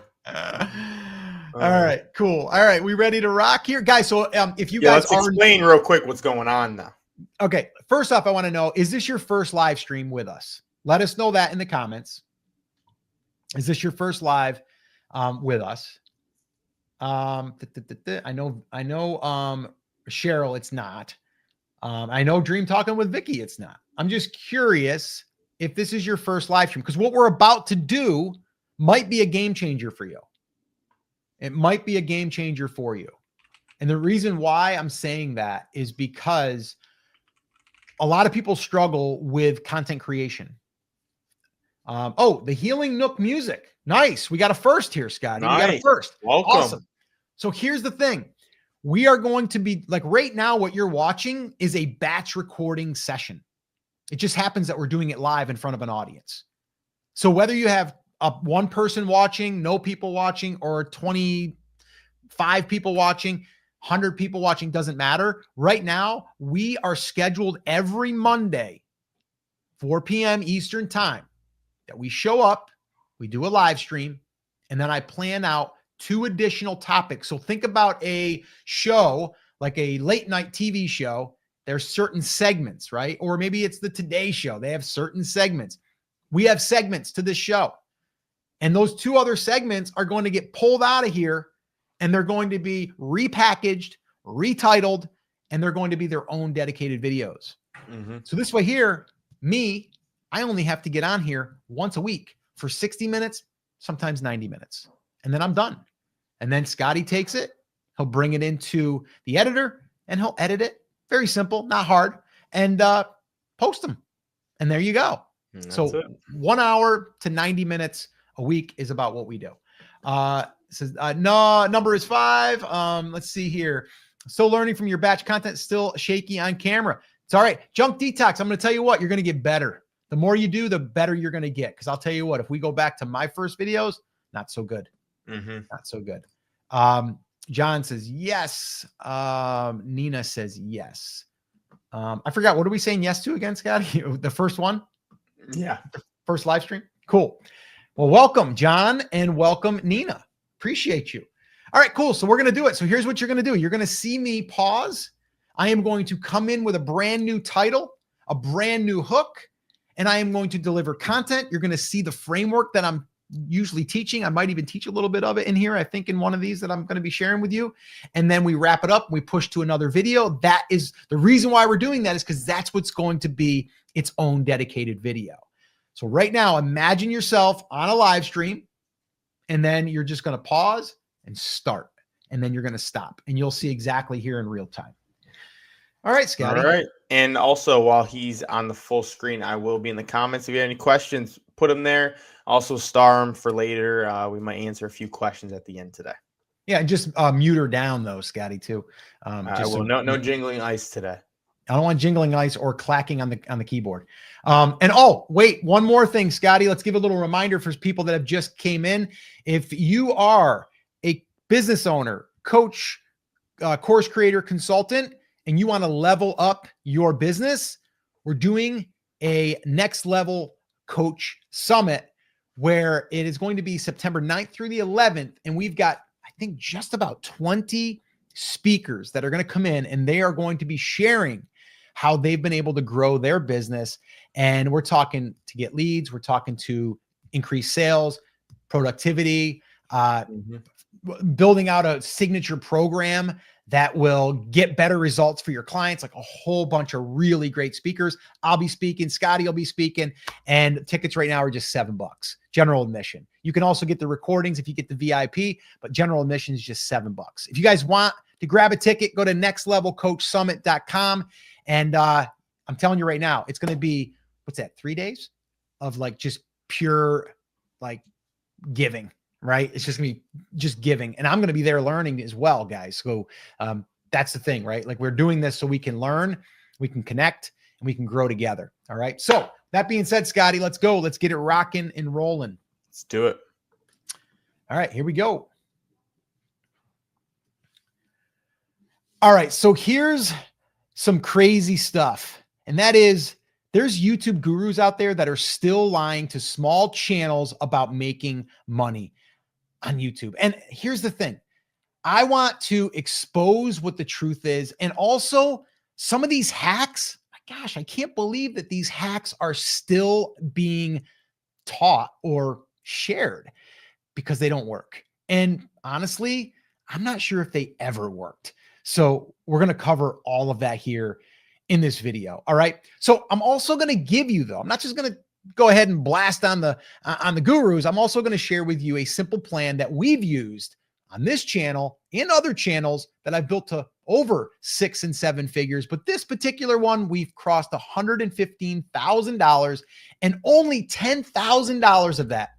All right, cool. All right, we ready to rock here, guys? So if you guys let's explain real quick what's going on now. Okay, first off, I want to know, is this your first live stream with us? Let us know that in the comments. Is this your first live with us? I know Cheryl, it's not. I know Dream Talking with Vicky, it's not. I'm just curious if this is your first live stream, because what we're about to do might be a game changer for you. It might be a game changer for you. And the reason why I'm saying that is because a lot of people struggle with content creation. The Healing Nook music. Nice. We got a first here, Scotty. Nice. We got a first. Welcome. Awesome. So here's the thing. We are going to be like right now, what you're watching is a batch recording session. It just happens that we're doing it live in front of an audience. So whether you have one person watching, no people watching, or 25 people watching, 100 people watching, doesn't matter. Right now, we are scheduled every Monday, 4 p.m. Eastern time, that we show up, we do a live stream, and then I plan out 2 additional topics. So think about a show, like a late night TV show. There's certain segments, right? Or maybe it's the Today Show. They have certain segments. We have segments to this show. And those 2 other segments are going to get pulled out of here, and they're going to be repackaged, retitled, and they're going to be their own dedicated videos. So this way here, I only have to get on here once a week for 60 minutes, sometimes 90 minutes. And then I'm done. And then Scotty takes it. He'll bring it into the editor and he'll edit it. Very simple, not hard. And post them. And there you go. So 1 hour to 90 minutes a week is about what we do. Says no, number is 5. Let's see here. Still learning from your batch content, still shaky on camera. It's all right. Junk detox. I'm going to tell you what, you're going to get better. The more you do, the better you're going to get. Because I'll tell you what, if we go back to my first videos, not so good. Not so good. John says yes. Nina says yes. I forgot. What are we saying yes to again, Scotty? The first one? Yeah. First live stream? Cool. Well, welcome, John, and welcome, Nina. Appreciate you. All right, cool. So we're going to do it. So here's what you're going to do. You're going to see me pause. I am going to come in with a brand new title, a brand new hook, and I am going to deliver content. You're going to see the framework that I'm usually teaching. I might even teach a little bit of it in here, I think, in one of these that I'm going to be sharing with you. And then we wrap it up. We push to another video. That is the reason why we're doing that, is because that's what's going to be its own dedicated video. So right now, imagine yourself on a live stream, and then you're just going to pause and start, and then you're going to stop, and you'll see exactly here in real time. All right, Scotty. All right. And also, while he's on the full screen, I will be in the comments. If you have any questions, put them there. Also, star them for later. We might answer a few questions at the end today. Yeah, and just mute her down, though, Scotty, too. No jingling ice today. I don't want jingling ice or clacking on the keyboard. And oh, wait, one more thing, Scotty. Let's give a little reminder for people that have just came in. If you are a business owner, coach, course creator, consultant, and you want to level up your business, we're doing a next level coach summit where it is going to be September 9th through the 11th. And we've got, I think, just about 20 speakers that are going to come in, and they are going to be sharing how they've been able to grow their business. And we're talking to get leads. We're talking to increase sales, productivity, building out a signature program that will get better results for your clients, like a whole bunch of really great speakers. I'll be speaking, Scotty will be speaking, and tickets right now are just $7, general admission. You can also get the recordings if you get the VIP, but general admission is just $7. If you guys want to grab a ticket, go to nextlevelcoachsummit.com. And I'm telling you right now, it's going to be, what's that, 3 days of like just pure like giving. Right? It's just gonna be just giving. And I'm going to be there learning as well, guys. So that's the thing, right? Like, we're doing this so we can learn, we can connect, and we can grow together. All right. So that being said, Scotty, let's go. Let's get it rocking and rolling. Let's do it. All right, here we go. All right. So here's some crazy stuff. And that is, there's YouTube gurus out there that are still lying to small channels about making money on YouTube. And here's the thing. I want to expose what the truth is. And also some of these hacks, gosh, I can't believe that these hacks are still being taught or shared because they don't work. And honestly, I'm not sure if they ever worked. So we're going to cover all of that here in this video. All right. So I'm also going to give you, though, I'm not just going to go ahead and blast on the gurus, I'm also going to share with you a simple plan that we've used on this channel and other channels that I've built to over 6 and 7 figures. But this particular one, we've crossed $115,000, and only $10,000 of that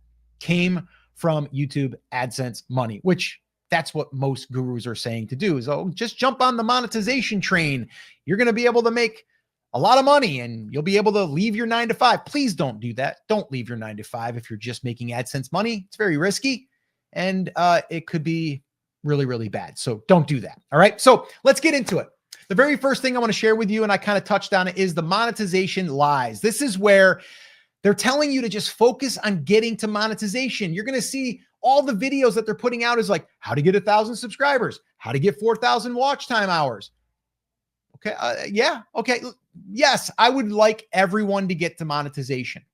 came from YouTube AdSense money, which that's what most gurus are saying to do is, oh, just jump on the monetization train. You're going to be able to make a lot of money and you'll be able to leave your 9 to 5. Please don't do that. Don't leave your 9 to 5 if you're just making AdSense money. It's very risky and it could be really, really bad. So don't do that. All right. So let's get into it. The very first thing I want to share with you, and I kind of touched on it, is the monetization lies. This is where they're telling you to just focus on getting to monetization. You're going to see all the videos that they're putting out is like how to get 1,000 subscribers, how to get 4,000 watch time hours. Okay. Yeah. Okay. Yes, I would like everyone to get to monetization,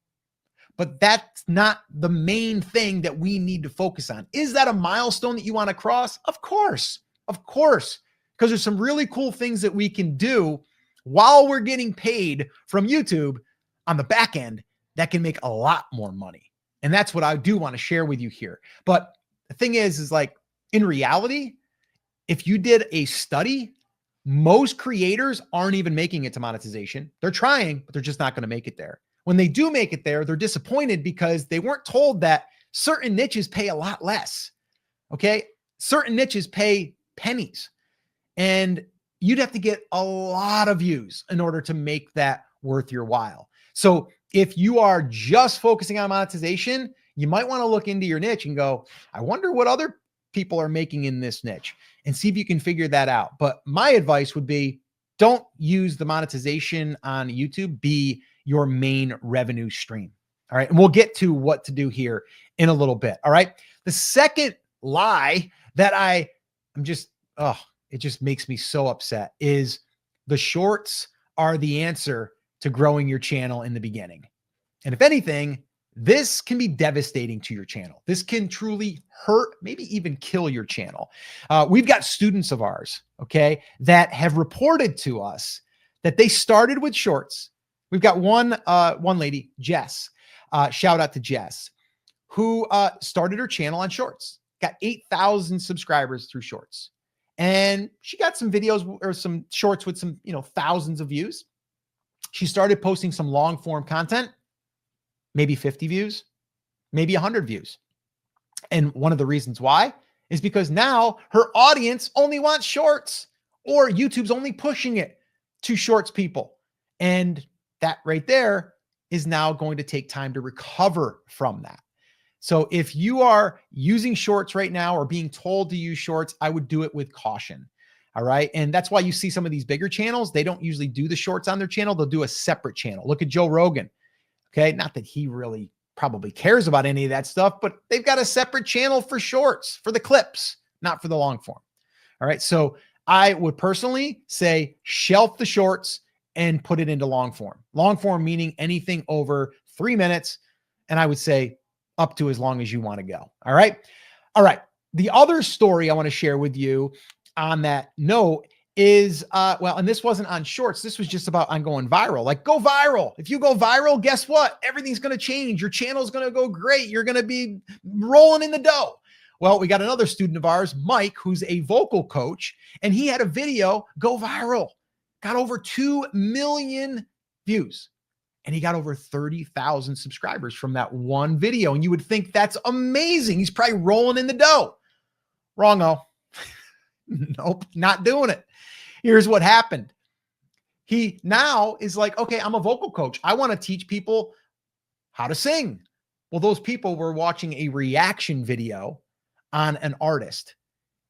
but that's not the main thing that we need to focus on. Is that a milestone that you want to cross? Of course, because there's some really cool things that we can do while we're getting paid from YouTube on the back end that can make a lot more money. And that's what I do want to share with you here. But the thing is like in reality, if you did a study, most creators aren't even making it to monetization. They're trying, but they're just not going to make it there. When they do make it there, they're disappointed because they weren't told that certain niches pay a lot less. Okay. Certain niches pay pennies, and you'd have to get a lot of views in order to make that worth your while. So if you are just focusing on monetization, you might want to look into your niche and go, I wonder what other people are making in this niche, and see if you can figure that out. But my advice would be, don't use the monetization on YouTube be your main revenue stream. All right. And we'll get to what to do here in a little bit. All right. The second lie that I'm just, it just makes me so upset is the shorts are the answer to growing your channel in the beginning. And if anything, this can be devastating to your channel. This can truly hurt, maybe even kill your channel. We've got students of ours, okay, that have reported to us that they started with shorts. We've got one lady, Jess, shout out to Jess, who started her channel on shorts, got 8,000 subscribers through shorts. And she got some videos or some shorts with some, thousands of views. She started posting some long form content, maybe 50 views, maybe 100 views. And one of the reasons why is because now her audience only wants shorts, or YouTube's only pushing it to shorts people. And that right there is now going to take time to recover from that. So if you are using shorts right now or being told to use shorts, I would do it with caution. All right. And that's why you see some of these bigger channels, they don't usually do the shorts on their channel. They'll do a separate channel. Look at Joe Rogan. Okay. Not that he really probably cares about any of that stuff, but they've got a separate channel for shorts, for the clips, not for the long form. All right. So I would personally say shelf the shorts and put it into long form. Long form meaning anything over 3 minutes. And I would say up to as long as you want to go. All right. All right. The other story I want to share with you on that note is, and this wasn't on shorts. This was just about on going viral. Like, go viral. If you go viral, guess what? Everything's going to change. Your channel's going to go great. You're going to be rolling in the dough. Well, we got another student of ours, Mike, who's a vocal coach, and he had a video go viral, got over 2 million views, and he got over 30,000 subscribers from that one video. And you would think that's amazing. He's probably rolling in the dough. Wrong-o. Nope, not doing it. Here's what happened. He now is like, okay, I'm a vocal coach. I want to teach people how to sing. Well, those people were watching a reaction video on an artist.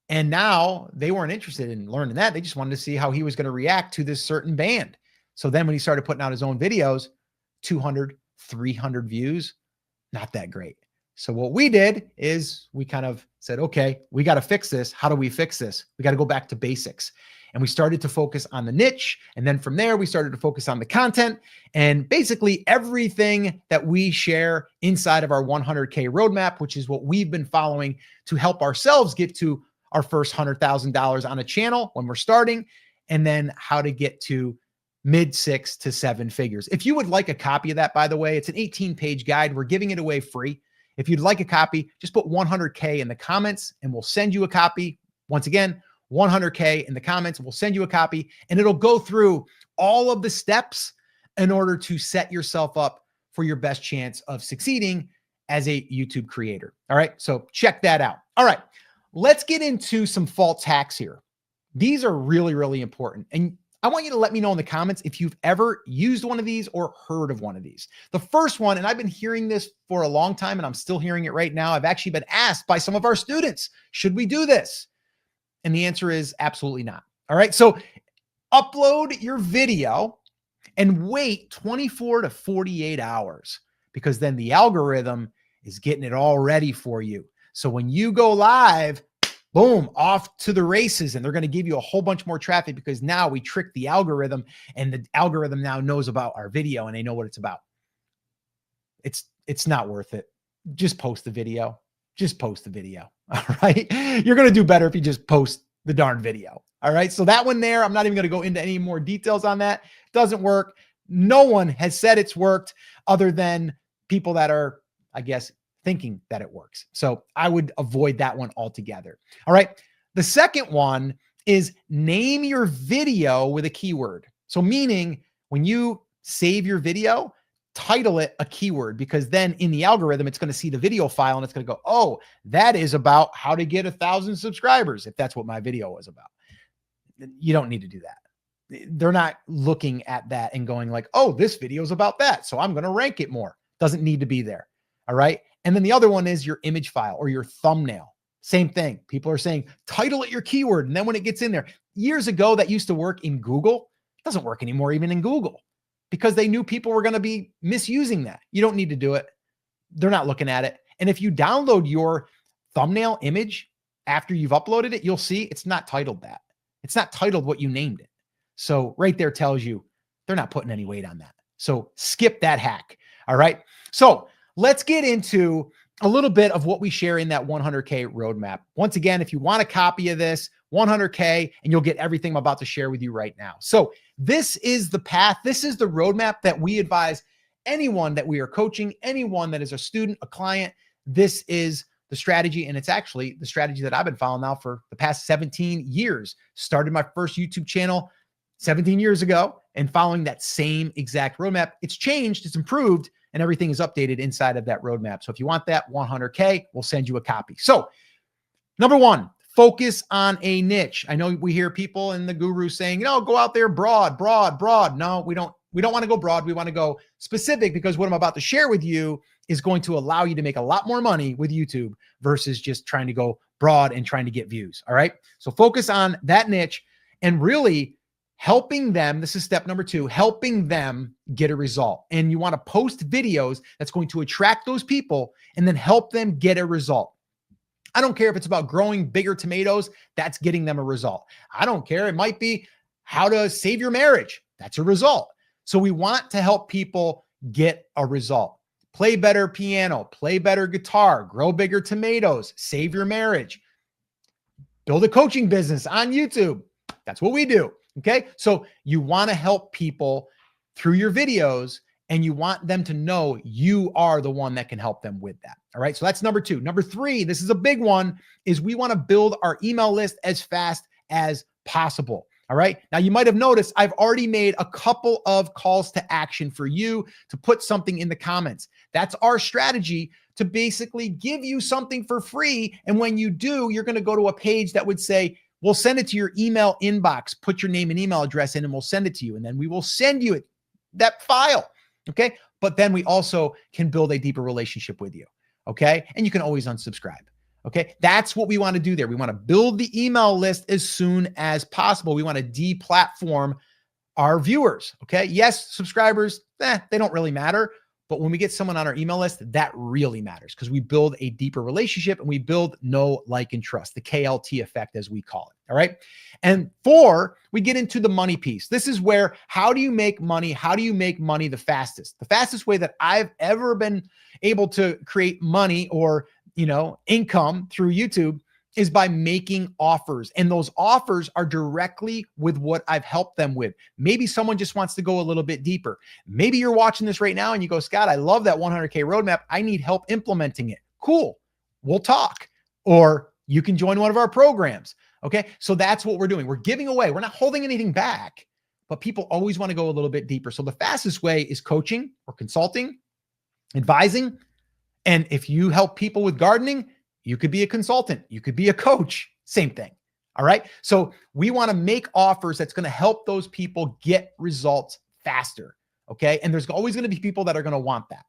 And now they weren't interested in learning that. They just wanted to see how he was going to react to this certain band. So then when he started putting out his own videos, 200, 300 views, not that great. So what we did is we kind of said, okay, we got to fix this. How do we fix this? We got to go back to basics. And we started to focus on the niche. And then from there, we started to focus on the content, and basically everything that we share inside of our 100K roadmap, which is what we've been following to help ourselves get to our first $100,000 on a channel when we're starting, and then how to get to mid 6 to 7 figures. If you would like a copy of that, by the way, it's an 18-page guide. We're giving it away free. If you'd like a copy, just put 100K in the comments and we'll send you a copy. Once again, 100K in the comments, we'll send you a copy, and it'll go through all of the steps in order to set yourself up for your best chance of succeeding as a YouTube creator. All right. So check that out. All right. Let's get into some false hacks here. These are really, really important. And I want you to let me know in the comments if you've ever used one of these or heard of one of these. The first one, and I've been hearing this for a long time and I'm still hearing it right now. I've actually been asked by some of our students, should we do this? And the answer is absolutely not. All right. So upload your video and wait 24 to 48 hours, because then the algorithm is getting it all ready for you. So when you go live, boom, off to the races, and they're going to give you a whole bunch more traffic because now we tricked the algorithm, and the algorithm now knows about our video and they know what it's about. It's not worth it. Just post the video. Just post the video. All right. You're going to do better if you just post the darn video. All right. So that one there, I'm not even going to go into any more details on that. Doesn't work. No one has said it's worked other than people that are, I guess, thinking that it works. So I would avoid that one altogether. All right. The second one is name your video with a keyword. So meaning when you save your video, title it a keyword, because then in the algorithm, it's going to see the video file and it's going to go, oh, that is about how to get 1,000 subscribers. If that's what my video was about, you don't need to do that. They're not looking at that and going like, oh, this video is about that, so I'm going to rank it more. Doesn't need to be there. All right. And then the other one is your image file or your thumbnail. Same thing. People are saying, title it your keyword. And then when it gets in there, years ago, that used to work in Google. It doesn't work anymore, even in Google, because they knew people were going to be misusing that. You don't need to do it. They're not looking at it. And if you download your thumbnail image after you've uploaded it, you'll see it's not titled that. It's not titled what you named it. So right there tells you they're not putting any weight on that. So skip that hack. All right. So let's get into a little bit of what we share in that 100K roadmap. Once again, if you want a copy of this, 100K, and you'll get everything I'm about to share with you right now. So this is the path. This is the roadmap that we advise anyone that we are coaching, anyone that is a student, a client. This is the strategy. And it's actually the strategy that I've been following now for the past 17 years. Started my first YouTube channel 17 years ago and following that same exact roadmap. It's changed, it's improved, and everything is updated inside of that roadmap. So if you want that 100K, we'll send you a copy. So number one, focus on a niche. I know we hear people in the gurus saying, go out there broad. No, we don't want to go broad. We want to go specific, because what I'm about to share with you is going to allow you to make a lot more money with YouTube versus just trying to go broad and trying to get views. All right. So focus on that niche and really helping them. This is step number 2, helping them get a result. And you want to post videos that's going to attract those people and then help them get a result. I don't care if it's about growing bigger tomatoes, that's getting them a result. I don't care. It might be how to save your marriage. That's a result. So we want to help people get a result. Play better piano, play better guitar, grow bigger tomatoes, save your marriage, build a coaching business on YouTube. That's what we do. Okay. So you want to help people through your videos, and you want them to know you are the one that can help them with that. All right. So that's number 2. Number 3, this is a big one, is we want to build our email list as fast as possible. All right. Now you might have noticed I've already made a couple of calls to action for you to put something in the comments. That's our strategy to basically give you something for free. And when you do, you're going to go to a page that would say, we'll send it to your email inbox, put your name and email address in, and we'll send it to you. And then we will send you that file. Okay. But then we also can build a deeper relationship with you. Okay. And you can always unsubscribe. Okay. That's what we want to do there. We want to build the email list as soon as possible. We want to deplatform our viewers. Okay. Yes, subscribers, they don't really matter. But when we get someone on our email list, that really matters, because we build a deeper relationship and we build know, like, and trust, the KLT effect, as we call it. All right. And 4, we get into the money piece. This is where, how do you make money? How do you make money the fastest? The fastest way that I've ever been able to create money or, income through YouTube is by making offers. And those offers are directly with what I've helped them with. Maybe someone just wants to go a little bit deeper. Maybe you're watching this right now and you go, Scott, I love that 100K roadmap. I need help implementing it. Cool. We'll talk. Or you can join one of our programs. Okay. So that's what we're doing. We're giving away. We're not holding anything back, but people always want to go a little bit deeper. So the fastest way is coaching or consulting, advising. And if you help people with gardening, you could be a consultant. You could be a coach. Same thing. All right. So we want to make offers that's going to help those people get results faster. Okay. And there's always going to be people that are going to want that.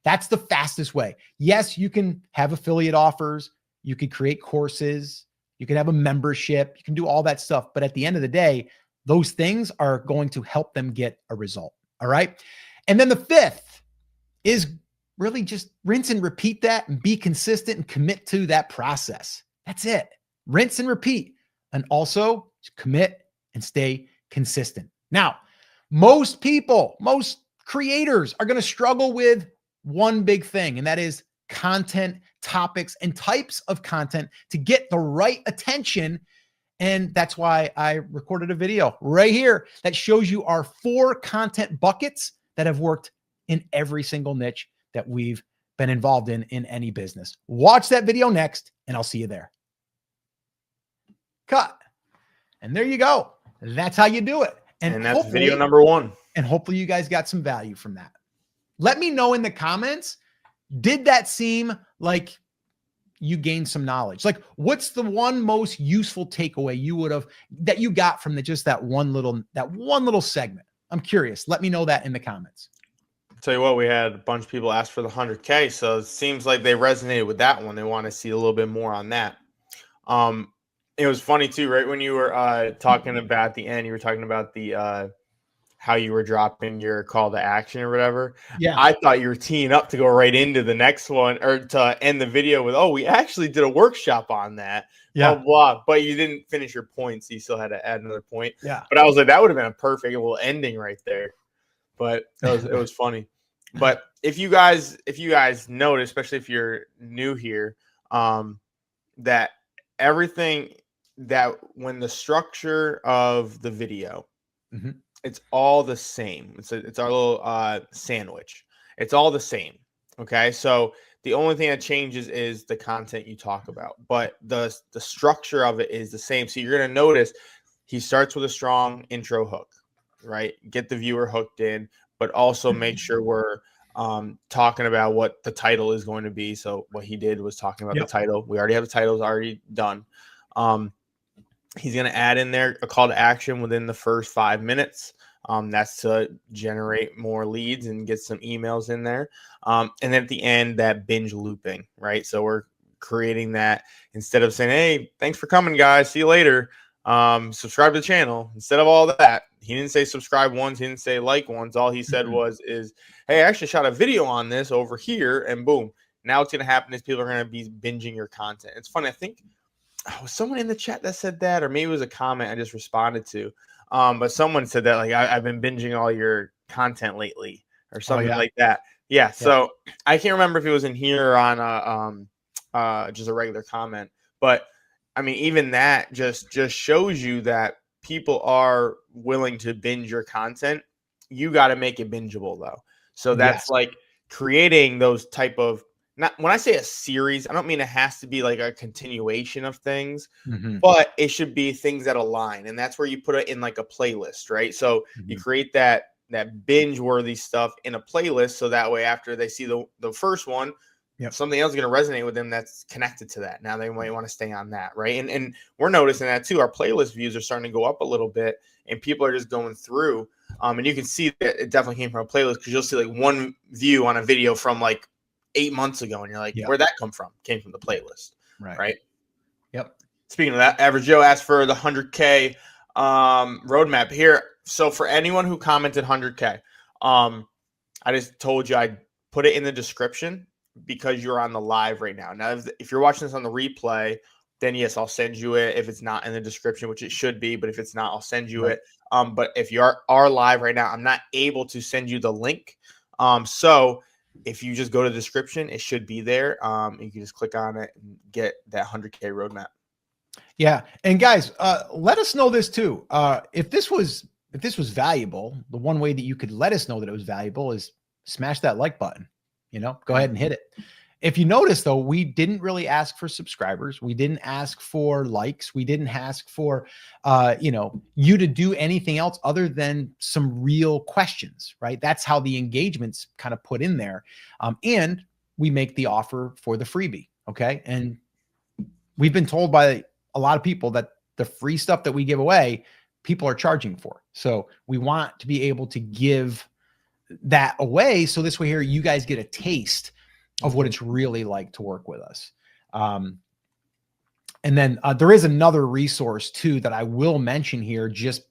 That's the fastest way. Yes, you can have affiliate offers. You could create courses. You can have a membership. You can do all that stuff. But at the end of the day, those things are going to help them get a result. All right. And then the fifth is really just rinse and repeat that and be consistent and commit to that process. That's it. Rinse and repeat. And also commit and stay consistent. Now, most people, most creators are going to struggle with one big thing, and that is content, topics, and types of content to get the right attention. And that's why I recorded a video right here that shows you our 4 content buckets that have worked in every single niche that we've been involved in any business. Watch that video next, and I'll see you there. Cut. And there you go. That's how you do it. And that's video number 1. And hopefully you guys got some value from that. Let me know in the comments, did that seem like you gained some knowledge? Like, what's the one most useful takeaway you would have, that you got from just that one little segment? I'm curious. Let me know that in the comments. Tell you what, we had a bunch of people ask for the 100K, so it seems like they resonated with that one. They want to see a little bit more on that. It was funny too, right when you were talking about the end, you were talking about the how you were dropping your call to action or whatever. Yeah, I thought you were teeing up to go right into the next one, or to end the video with, "Oh, we actually did a workshop on that." Yeah, blah blah. But you didn't finish your point, so you still had to add another point. Yeah, but I was like, that would have been a perfect little ending right there. But it was funny. But if you guys notice, especially if you're new here, that everything that when the structure of the video, it's all the same. It's our little sandwich. It's all the same. Okay, so the only thing that changes is the content you talk about, but the structure of it is the same. So you're gonna notice he starts with a strong intro hook, right? Get the viewer hooked in, but also make sure we're talking about what the title is going to be. So what he did was talking about the title. We already have the titles already done. He's going to add in there a call to action within the first 5 minutes. That's to generate more leads and get some emails in there. And then at the end, that binge looping, right? So we're creating that instead of saying, "Hey, thanks for coming, guys. See you later. Subscribe to the channel." Instead of all that, he didn't say subscribe once. He didn't say like once. All he said is, "Hey, I actually shot a video on this over here," and boom. Now what's going to happen is people are going to be binging your content. It's funny. I think was someone in the chat that said that, or maybe it was a comment I just responded to. But someone said that, like, I've been binging all your content lately or something like that. Yeah. So I can't remember if it was in here or on just a regular comment, but I mean, even that just shows you that people are willing to binge your content. You got to make it bingeable though. So that's like creating those type of, not when I say a series, I don't mean it has to be like a continuation of things, but it should be things that align. And that's where you put it in like a playlist, right? So you create that binge worthy stuff in a playlist. So that way, after they see the first one, something else is going to resonate with them that's connected to that. Now they might want to stay on that, right? And we're noticing that too. Our playlist views are starting to go up a little bit, and people are just going through. And you can see that it definitely came from a playlist, because you'll see like one view on a video from like 8 months ago, and you're like, where'd that come from? Came from the playlist, right? Yep. Speaking of that, Average Joe asked for the 100K roadmap here. So for anyone who commented 100K, I just told you I'd put it in the description because you're on the live right now. Now, if you're watching this on the replay, then yes, I'll send you it if it's not in the description, which it should be. But if it's not, I'll send you it. But if you are live right now, I'm not able to send you the link. So if you just go to the description, it should be there. You can just click on it and get that 100K roadmap. Yeah. And guys, let us know this too. If this was valuable, the one way that you could let us know that it was valuable is smash that like button. Go ahead and hit it. If you notice though, we didn't really ask for subscribers. We didn't ask for likes. We didn't ask for, you to do anything else other than some real questions, right? That's how the engagement's kind of put in there. And we make the offer for the freebie. Okay. And we've been told by a lot of people that the free stuff that we give away, people are charging for. So we want to be able to give that away. So this way here, you guys get a taste of what it's really like to work with us. And then there is another resource too that I will mention here just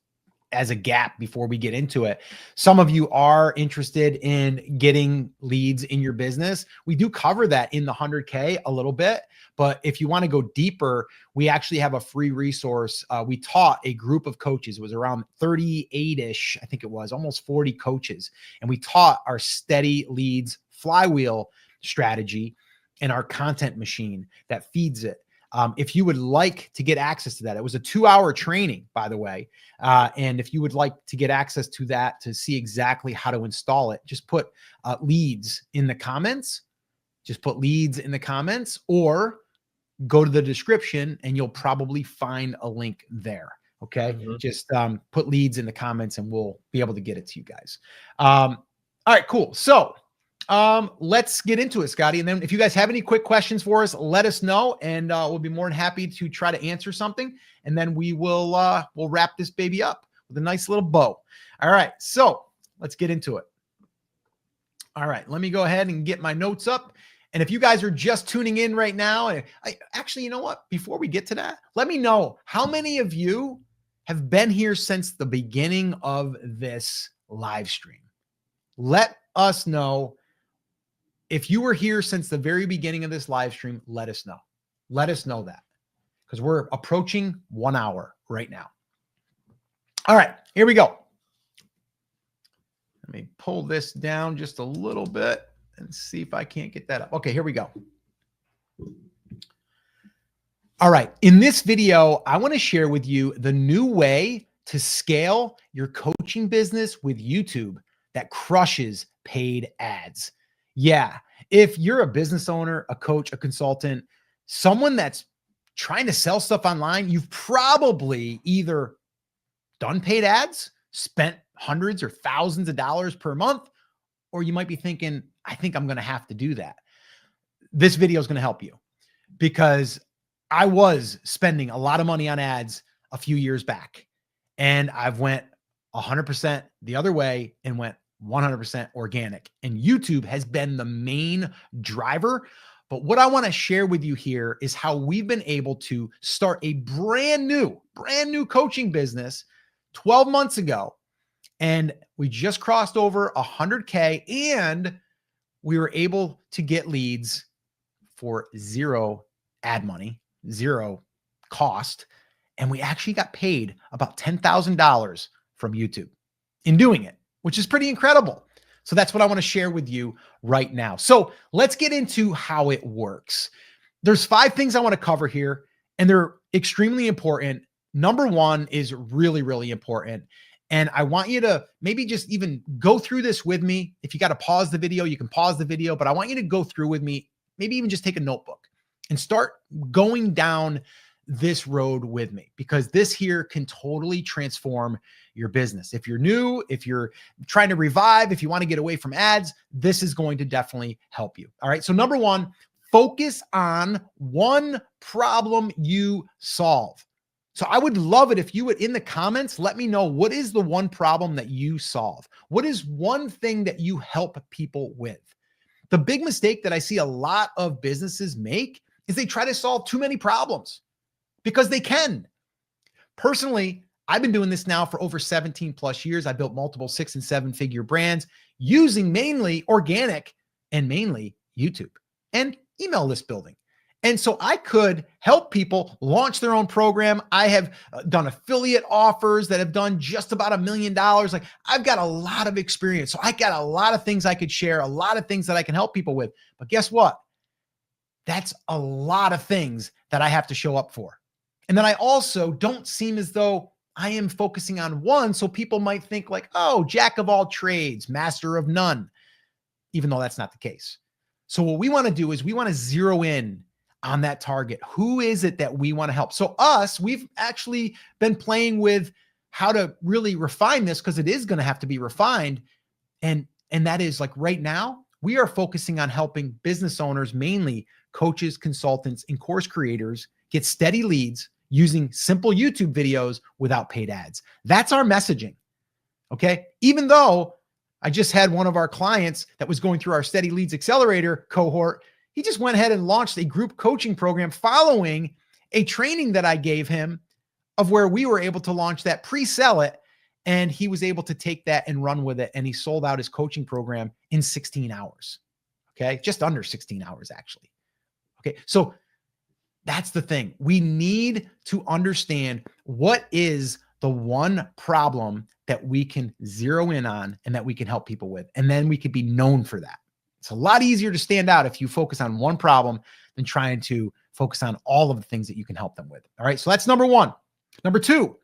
as a gap before we get into it. Some of you are interested in getting leads in your business. We do cover that in the 100K a little bit, but if you want to go deeper, we actually have a free resource. We taught a group of coaches. It was around 38-ish, I think it was, almost 40 coaches. And we taught our steady leads flywheel strategy and our content machine that feeds it. If you would like to get access to that, it was a 2-hour training, by the way. And if you would like to get access to that, to see exactly how to install it, just put leads in the comments. Just put leads in the comments or go to the description and you'll probably find a link there. Okay. Just put leads in the comments and we'll be able to get it to you guys. All right, cool. So let's get into it, Scotty. And then if you guys have any quick questions for us, let us know and we'll be more than happy to try to answer something. And then we'll wrap this baby up with a nice little bow. All right. So let's get into it. All right. Let me go ahead and get my notes up. And if you guys are just tuning in right now, actually, you know what? Before we get to that, let me know how many of you have been here since the beginning of this live stream. Let us know. If you were here since the very beginning of this live stream, let us know. Let us know that because we're approaching 1 hour right now. All right, here we go. Let me pull this down just a little bit and see if I can't get that up. Okay, here we go. All right, in this video, I want to share with you the new way to scale your coaching business with YouTube that crushes paid ads. Yeah, if you're a business owner, a coach, a consultant, someone that's trying to sell stuff online, you've probably either done paid ads, spent hundreds or thousands of dollars per month, or you might be thinking, I think I'm going to have to do that. This video is going to help you because I was spending a lot of money on ads a few years back and I've went 100% the other way and went 100% organic. And YouTube has been the main driver. But what I want to share with you here is how we've been able to start a brand new coaching business 12 months ago. And we just crossed over 100K and we were able to get leads for zero ad money, zero cost. And we actually got paid about $10,000 from YouTube in doing it, which is pretty incredible. So that's what I want to share with you right now. So let's get into how it works. There's 5 things I want to cover here, and they're extremely important. Number 1 is really, really important. And I want you to maybe just even go through this with me. If you got to pause the video, you can pause the video, but I want you to go through with me, maybe even just take a notebook and start going down this road with me, because this here can totally transform your business. If you're new, if you're trying to revive, if you want to get away from ads, this is going to definitely help you. All right. So number 1, focus on one problem you solve. So I would love it if you would, in the comments, let me know what is the one problem that you solve. What is one thing that you help people with? The big mistake that I see a lot of businesses make is they try to solve too many problems because they can. Personally, I've been doing this now for over 17 plus years. I built multiple 6- and 7-figure brands using mainly organic and mainly YouTube and email list building. And so I could help people launch their own program. I have done affiliate offers that have done just about $1 million. Like, I've got a lot of experience. So I got a lot of things I could share, a lot of things that I can help people with. But guess what? That's a lot of things that I have to show up for. And then I also don't seem as though I am focusing on one. So people might think like, oh, jack of all trades, master of none, even though that's not the case. So what we want to do is we want to zero in on that target. Who is it that we want to help? So we've actually been playing with how to really refine this, because it is going to have to be refined. And that is like right now, we are focusing on helping business owners, mainly coaches, consultants, and course creators, get steady leads using simple YouTube videos without paid ads. That's our messaging. Okay. Even though I just had one of our clients that was going through our Steady Leads Accelerator cohort, he just went ahead and launched a group coaching program following a training that I gave him, of where we were able to launch that, pre-sell it, and he was able to take that and run with it. And he sold out his coaching program in 16 hours. Okay. Just under 16 hours, actually. Okay. So that's the thing. We need to understand what is the one problem that we can zero in on and that we can help people with. And then we could be known for that. It's a lot easier to stand out if you focus on one problem than trying to focus on all of the things that you can help them with. All right. So that's number one. Number two,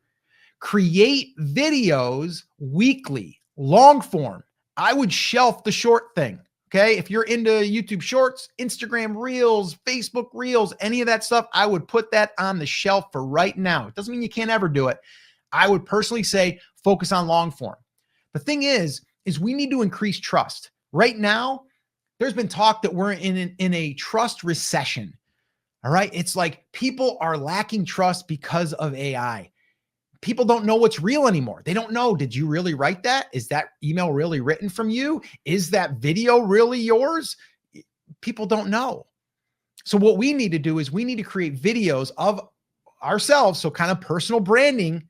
create videos weekly, long form. I would shelf the short thing. Okay. If you're into YouTube Shorts, Instagram Reels, Facebook Reels, any of that stuff, I would put that on the shelf for right now. It doesn't mean you can't ever do it. I would personally say focus on long form. The thing is we need to increase trust. Right now, there's been talk that we're in a trust recession. All right. It's like people are lacking trust because of AI. People don't know what's real anymore. They don't know. Did you really write that? Is that email really written from you? Is that video really yours? People don't know. So what we need to do is we need to create videos of ourselves. So kind of personal branding.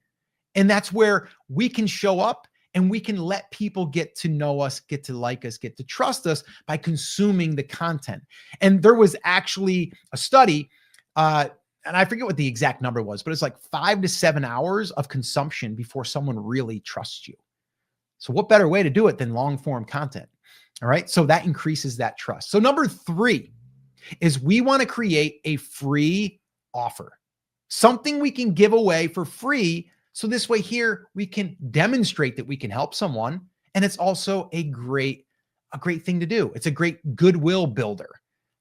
And that's where we can show up and we can let people get to know us, get to like us, get to trust us by consuming the content. And there was actually a study, and I forget what the exact number was, but it's like 5 to 7 hours of consumption before someone really trusts you. So what better way to do it than long form content? All right. So that increases that trust. So number 3 is we want to create a free offer, something we can give away for free. So this way here, we can demonstrate that we can help someone. And it's also a great thing to do. It's a great goodwill builder.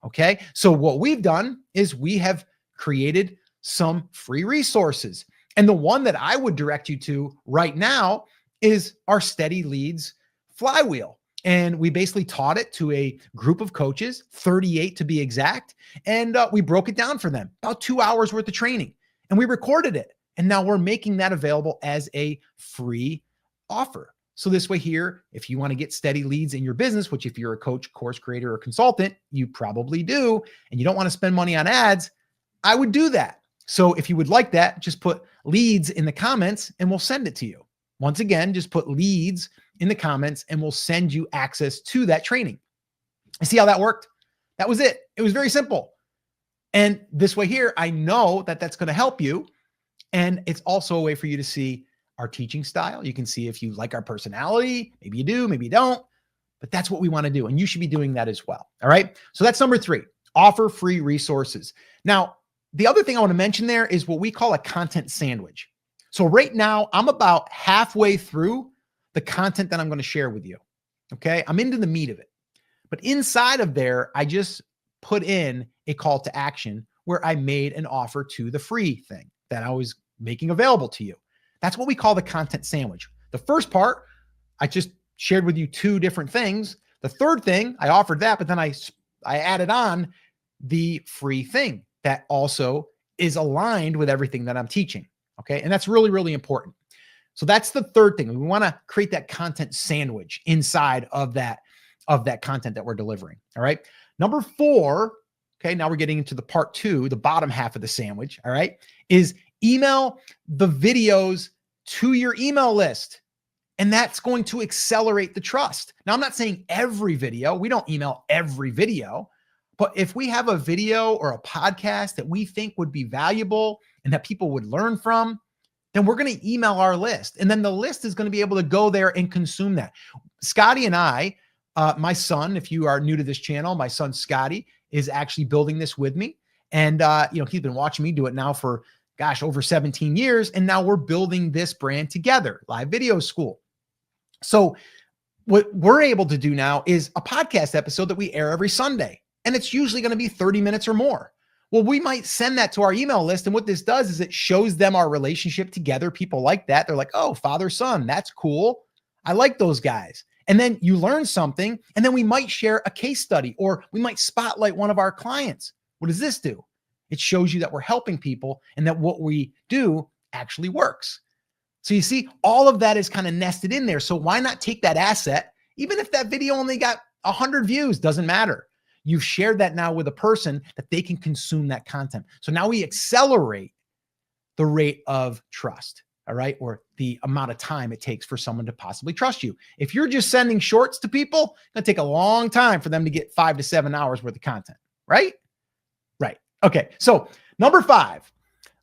Okay. So what we've done is we have created some free resources. And the one that I would direct you to right now is our Steady Leads Flywheel. And we basically taught it to a group of coaches, 38 to be exact. And we broke it down for them, about 2 hours worth of training. And we recorded it. And now we're making that available as a free offer. So this way here, if you want to get steady leads in your business, which if you're a coach, course creator, or consultant, you probably do, and you don't want to spend money on ads, I would do that. So if you would like that, just put leads in the comments and we'll send it to you. Once again, just put leads in the comments and we'll send you access to that training. You see how that worked? That was it. It was very simple. And this way here, I know that that's going to help you. And it's also a way for you to see our teaching style. You can see if you like our personality. Maybe you do, maybe you don't, but that's what we want to do. And you should be doing that as well. All right. So that's number 3, offer free resources. Now, the other thing I want to mention there is what we call a content sandwich. So right now I'm about halfway through the content that I'm going to share with you. Okay. I'm into the meat of it, but inside of there, I just put in a call to action where I made an offer to the free thing that I was making available to you. That's what we call the content sandwich. The first part, I just shared with you 2 different things. The third thing, I offered that, but then I added on the free thing that also is aligned with everything that I'm teaching. Okay. And that's really, really important. So that's the third thing. We want to create that content sandwich inside of that content that we're delivering. All right. Number 4, okay, now we're getting into the part 2, the bottom half of the sandwich. All right, is email the videos to your email list. And that's going to accelerate the trust. Now, I'm not saying every video, we don't email every video, but if we have a video or a podcast that we think would be valuable and that people would learn from, then we're going to email our list. And then the list is going to be able to go there and consume that. Scotty and I, my son, if you are new to this channel, my son, Scotty, is actually building this with me. And, he's been watching me do it now for, gosh, over 17 years. And now we're building this brand together, Live Video School. So what we're able to do now is a podcast episode that we air every Sunday. And it's usually going to be 30 minutes or more. Well, we might send that to our email list. And what this does is it shows them our relationship together. People like that. They're like, oh, father, son, that's cool. I like those guys. And then you learn something, and then we might share a case study, or we might spotlight one of our clients. What does this do? It shows you that we're helping people and that what we do actually works. So you see, all of that is kind of nested in there. So why not take that asset, even if that video only got 100 views, doesn't matter. You've shared that now with a person that they can consume that content. So now we accelerate the rate of trust, all right? Or the amount of time it takes for someone to possibly trust you. If you're just sending shorts to people, it's gonna take a long time for them to get 5 to 7 hours worth of content, right? Right. Okay. So number 5,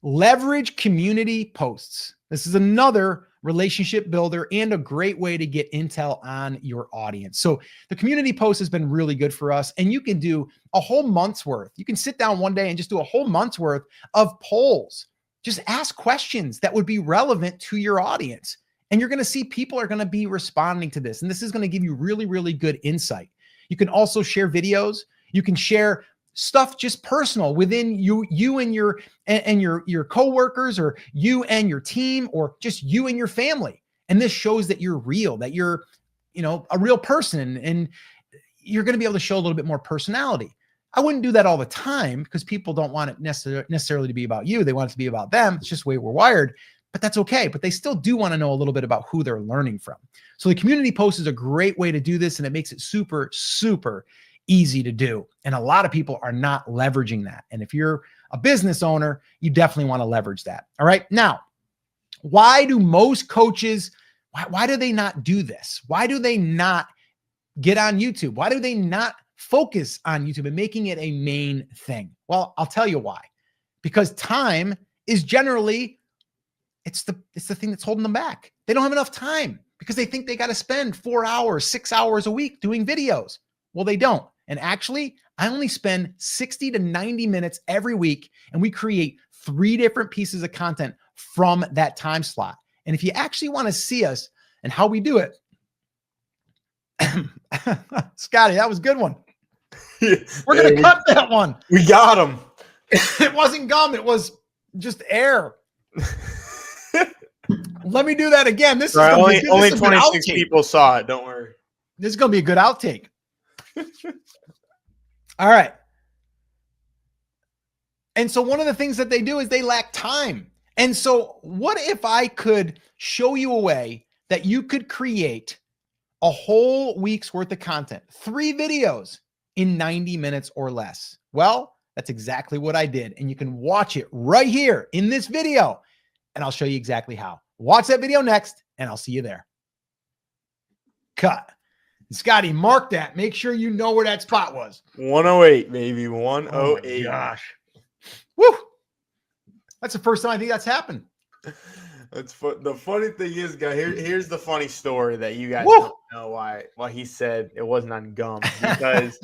leverage community posts. This is another relationship builder and a great way to get intel on your audience. So the community post has been really good for us, and you can do a whole month's worth. You can sit down one day and just do a whole month's worth of polls. Just ask questions that would be relevant to your audience. And you're going to see people are going to be responding to this. And this is going to give you really, really good insight. You can also share videos. You can share stuff just personal within you and your coworkers, or you and your team, or just you and your family. And this shows that you're real, that you're, a real person, and you're going to be able to show a little bit more personality. I wouldn't do that all the time because people don't want it necessarily to be about you. They want it to be about them. It's just the way we're wired, but that's okay. But they still do want to know a little bit about who they're learning from. So the community post is a great way to do this, and it makes it super, super easy to do. And a lot of people are not leveraging that. And if you're a business owner, you definitely want to leverage that. All right. Now, why do most coaches, why do they not do this? Why do they not get on YouTube? Why do they not focus on YouTube and making it a main thing? Well, I'll tell you why. Because time is generally, it's the thing that's holding them back. They don't have enough time because they think they got to spend 4 hours, 6 hours a week doing videos. Well, they don't. And actually, I only spend 60 to 90 minutes every week, and we create 3 different pieces of content from that time slot. And if you actually want to see us and how we do it, Scotty, that was a good one. We're going to cut that one. We got him. It wasn't gum. It was just air. Let me do that again. This is only 26 people saw it. Don't worry. This is going to be a good outtake. All right. And so one of the things that they do is they lack time. And so what if I could show you a way that you could create a whole week's worth of content, 3 videos in 90 minutes or less? Well, that's exactly what I did. And you can watch it right here in this video, and I'll show you exactly how. Watch that video next, and I'll see you there. Cut. Scotty, mark that. Make sure you know where that spot was. 108, baby. 108. Oh gosh. Woo. That's the first time I think that's happened. The funny thing is, guys, here's the funny story that you guys don't know why he said it wasn't on gum. Because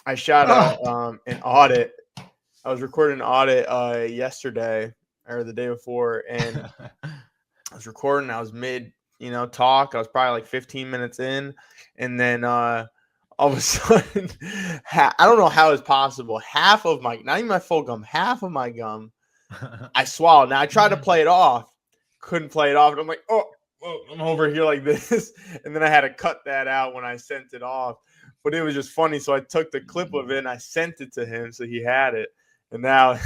I shot an audit. I was recording an audit yesterday or the day before, and I was recording. I was mid talk. I was probably like 15 minutes in, and then all of a sudden, I don't know how it's possible. Half of my, not even my full gum, half of my gum, I swallowed. Now I tried to play it off, couldn't play it off, and I'm like, oh, I'm over here like this, and then I had to cut that out when I sent it off. But it was just funny, so I took the clip of it and I sent it to him, so he had it. And now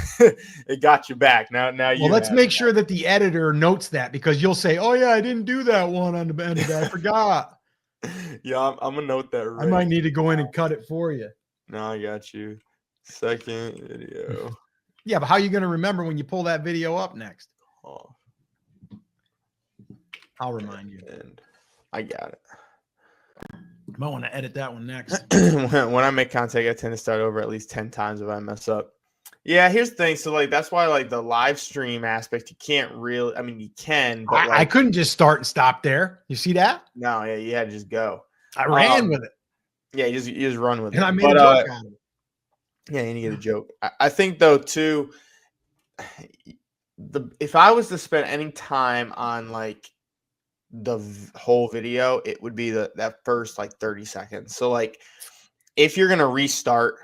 it got you back. Now you. Well, let's make sure that the editor notes that, because you'll say, "Oh yeah, I didn't do that one on the end of that. I forgot." Yeah, I'm gonna note that. I might need to go in and cut it for you. No, I got you. Second video. Yeah, but how are you gonna remember when you pull that video up next? Oh. I'll remind you. And I got it. You might want to edit that one next. When I make content, I tend to start over at least 10 times if I mess up. Yeah, here's the thing. So, like, that's why, like, the live stream aspect, you can't really, I mean, you can, but I couldn't just start and stop there. You see that? No, yeah, you had to just go. I ran with it. Yeah, you just run with it. And I made a joke out of it. Yeah, you get a joke. I think, though, too, if I was to spend any time on like the whole video, it would be that first like 30 seconds. So like if you're gonna restart,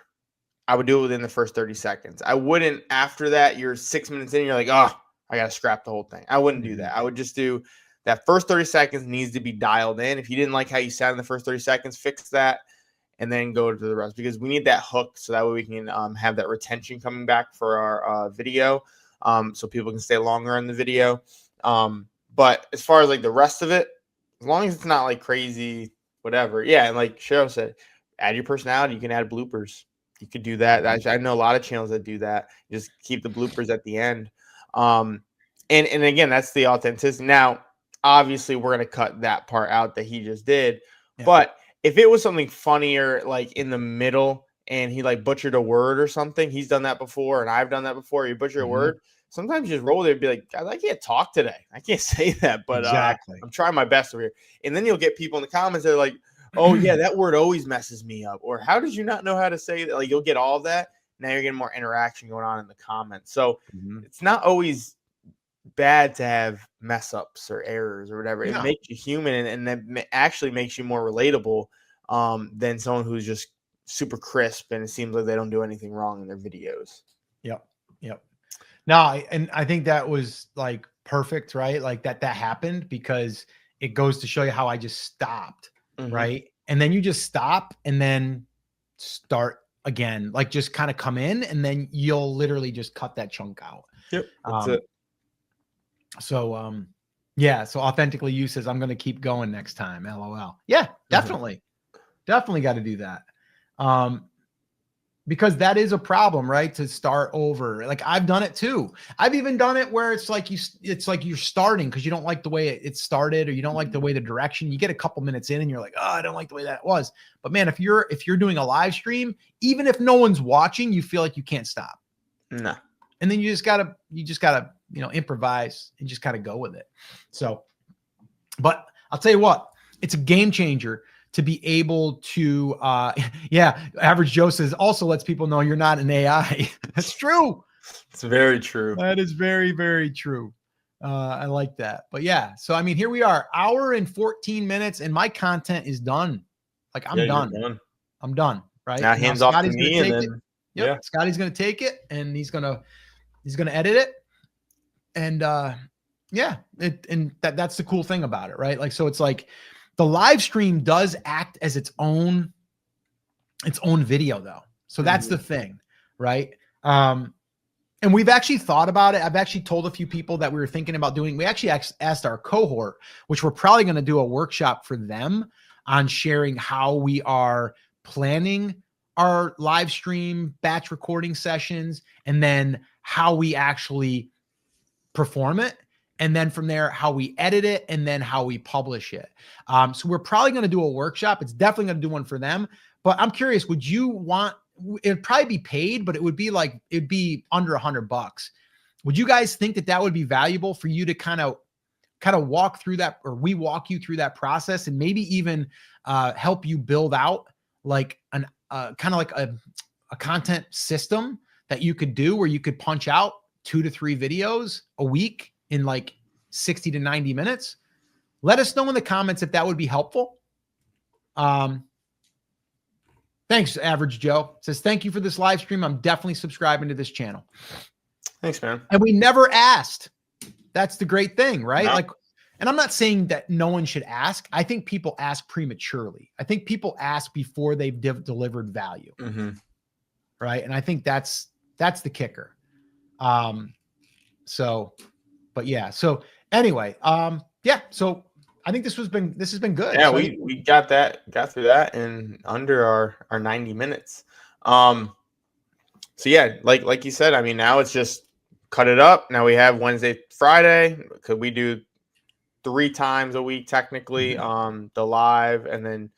I would do it within the first 30 seconds. I wouldn't after that. You're 6 minutes in, you're like, oh, I gotta scrap the whole thing. I wouldn't do that. I would just do that first 30 seconds needs to be dialed in. If you didn't like how you sounded in the first 30 seconds, fix that and then go to the rest, because we need that hook so that way we can have that retention coming back for our video, so people can stay longer in the video. But as far as like the rest of it, as long as it's not like crazy, whatever. Yeah, and like Cheryl said, add your personality. You can add bloopers. You could do that. I know a lot of channels that do that. Just keep the bloopers at the end. And again, that's the authenticity. Now, obviously, we're gonna cut that part out that he just did, but if it was something funnier, like in the middle, and he like butchered a word or something, he's done that before, and I've done that before. You butcher a word, sometimes you just roll there and be like, I can't talk today. I can't say that, but Exactly. I'm trying my best over here. And then you'll get people in the comments that are like, oh yeah, that word always messes me up, or how did you not know how to say that? Like you'll get all of that. Now you're getting more interaction going on in the comments. So it's not always bad to have mess ups or errors or whatever. It makes you human, and that actually makes you more relatable than someone who's just super crisp and it seems like they don't do anything wrong in their videos. Yep. No, and I think that was like perfect, right? Like that happened because it goes to show you how I just stopped, right? And then you just stop and then start again, like just kind of come in, and then you'll literally just cut that chunk out. Yep, that's it. So, yeah. So authentically you says, I'm going to keep going next time. LOL. Yeah, definitely. Definitely got to do that. Because that is a problem, right? To start over. Like I've done it too. I've even done it where it's like you're starting because you don't like the way it started, or you don't like the way the direction. You get a couple minutes in and you're like, oh, I don't like the way that was. But man, if you're doing a live stream, even if no one's watching, you feel like you can't stop. No. And then you just gotta, improvise and just kind of go with it. So, but I'll tell you what, it's a game changer to be able to, Average Joe says also lets people know you're not an AI. That's true. It's very true. That is very, very true. I like that. But yeah, so I mean, here we are, hour and 14 minutes, and my content is done. Like I'm done. I'm done. Right now, hands off to me, and then Scotty's gonna take it, and he's gonna edit it, and that's the cool thing about it, right? Like, so it's like the live stream does act as its own video though. So that's the thing, right? And we've actually thought about it. I've actually told a few people that we were thinking about doing. We actually asked our cohort, which we're probably going to do a workshop for them on sharing how we are planning our live stream batch recording sessions, and then how we actually perform it. And then from there, how we edit it, and then how we publish it. So we're probably going to do a workshop. It's definitely going to do one for them. But I'm curious, would you want, it'd probably be paid, but it'd be under $100. Would you guys think that would be valuable for you to kind of walk through that, or we walk you through that process, and maybe even help you build out like an kind of like a content system that you could do, where you could punch out 2 to 3 videos a week in like 60 to 90 minutes? Let us know in the comments if that would be helpful. Thanks, Average Joe. Says, thank you for this live stream. I'm definitely subscribing to this channel. Thanks, man. And we never asked. That's the great thing, right? No. Like, and I'm not saying that no one should ask. I think people ask prematurely. I think people ask before they've delivered value. Right. And I think that's the kicker. But yeah. So anyway, so I think this has been good. Yeah, so we got through that in under our 90 minutes. So yeah, like you said, I mean, now it's just cut it up. Now we have Wednesday, Friday. Could we do 3 times a week technically? The live, and then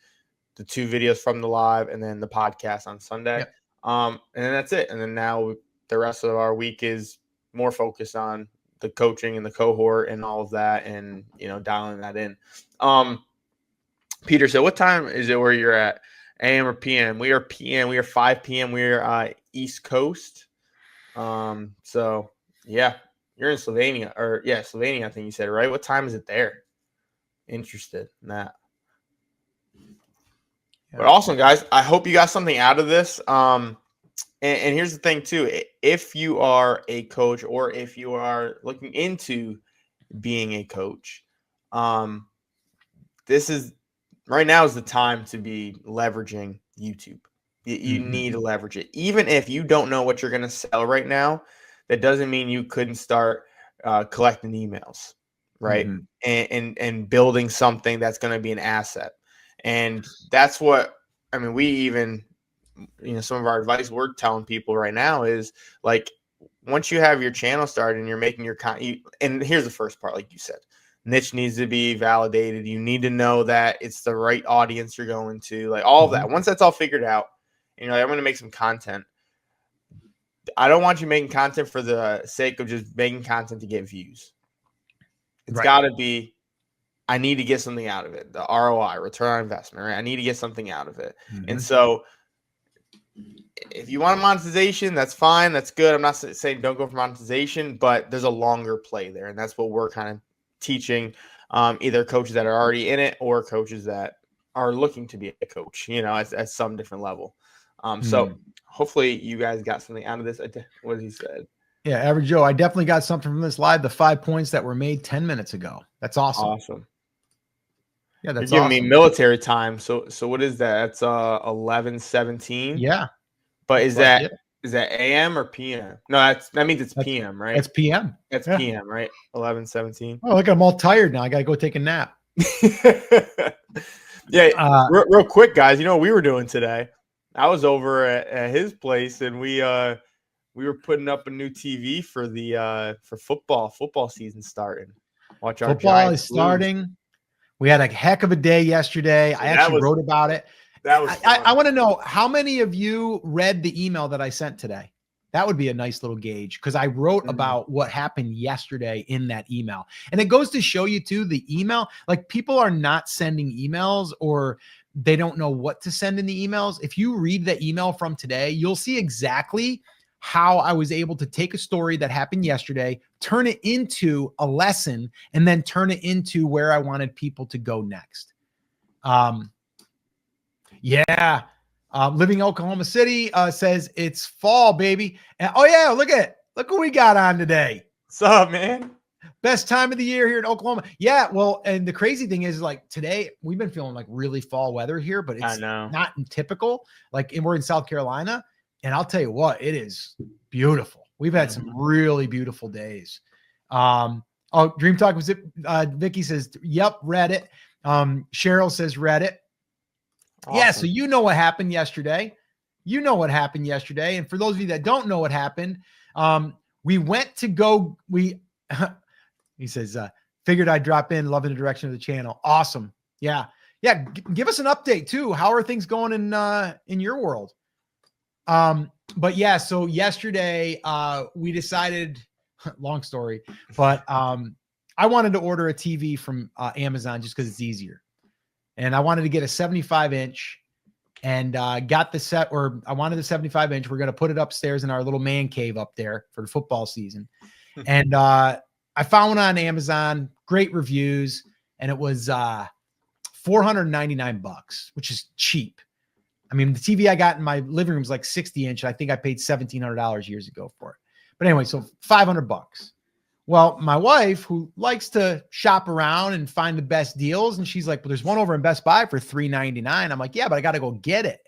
the 2 videos from the live, and then the podcast on Sunday. Yep. And then that's it. And then now the rest of our week is more focused on the coaching and the cohort and all of that, and dialing that in. Peter said, what time is it where you're at? AM or PM? We are PM. We are 5 PM. We are East Coast. So yeah, You're in Slovenia, or yeah, Slovenia, I think you said, right? What time is it there? Interested in that. Yeah. But awesome, guys. I hope you got something out of this. And here's the thing, too. If you are a coach or if you are looking into being a coach, this is right now is the time to be leveraging YouTube. You need to leverage it. Even if you don't know what you're going to sell right now, that doesn't mean you couldn't start collecting emails, right? And building something that's going to be an asset. And that's what, I mean, we even, some of our advice we're telling people right now is like, once you have your channel started and you're making your content, and here's the first part, like you said, niche needs to be validated. You need to know that it's the right audience you're going to, like all of that. Once that's all figured out, I'm going to make some content. I don't want you making content for the sake of just making content to get views. It's got to be, I need to get something out of it. The ROI, return on investment, right? I need to get something out of it. And so if you want a monetization, that's fine. That's good. I'm not saying don't go for monetization, but there's a longer play there. And that's what we're kind of teaching either coaches that are already in it or coaches that are looking to be a coach, at some different level. So hopefully you guys got something out of this. What he said. Yeah, Average Joe, I definitely got something from this live. The 5 points that were made 10 minutes ago. That's awesome. Awesome. Yeah, that's You're giving me military time. So what is that? That's 11:17. Yeah. But is that AM or PM? No, that means it's PM, right? It's PM. That's PM, right? 11:17. Oh, look, I'm all tired now. I gotta go take a nap. Yeah, real quick, guys. You know what we were doing today? I was over at his place, and we were putting up a new TV for the for football season starting. Watch our football is starting. Blues. We had a heck of a day yesterday. I actually wrote about it. That was I want to know how many of you read the email that I sent today. That would be a nice little gauge because I wrote about what happened yesterday in that email. And it goes to show you too, the email, like people are not sending emails or they don't know what to send in the emails. If you read the email from today, you'll see exactly how I was able to take a story that happened yesterday, turn it into a lesson, and then turn it into where I wanted people to go next. Yeah. Living in Oklahoma City says it's fall, baby. And, oh yeah, look what we got on today. What's up, man? Best time of the year here in Oklahoma. Yeah, well, and the crazy thing is like today we've been feeling like really fall weather here, but it's not typical. Like, and we're in South Carolina, and I'll tell you what, it is beautiful. We've had some really beautiful days. Dream Talk was it? Vicky says, "Yep, read it." Cheryl says, "Read it." Awesome. Yeah, so you know what happened yesterday. And for those of you that don't know what happened, we went to go, he says, figured I'd drop in, loving the direction of the channel. Awesome. Yeah. Yeah. Give us an update too. How are things going in your world? But yeah, so yesterday, we decided, long story, but I wanted to order a TV from Amazon just because it's easier. And I wanted to get a 75-inch and got the set, or I wanted the 75-inch. We're going to put it upstairs in our little man cave up there for the football season. And I found one on Amazon, great reviews, and it was $499, which is cheap. I mean, the TV I got in my living room is like 60-inch. I think I paid $1,700 years ago for it. But anyway, so $500. Well, my wife, who likes to shop around and find the best deals, and she's like, well, there's one over in Best Buy for $399. I'm like, yeah, but I got to go get it.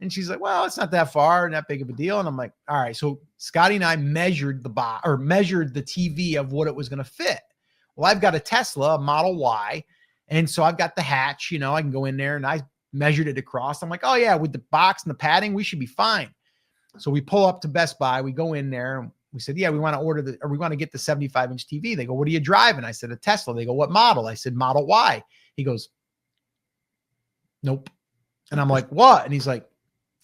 And she's like, well, it's not that far, not big of a deal. And I'm like, all right. So Scotty and I measured the TV of what it was going to fit. Well, I've got a Tesla Model Y. And so I've got the hatch, I can go in there, and I measured it across. I'm like, oh yeah, with the box and the padding, we should be fine. So we pull up to Best Buy, we go in there, and we said, yeah, we want to get the 75-inch TV. They go, what are you driving? I said, a Tesla. They go, what model? I said, Model Y. He goes, nope. And I'm like, what? And he's like,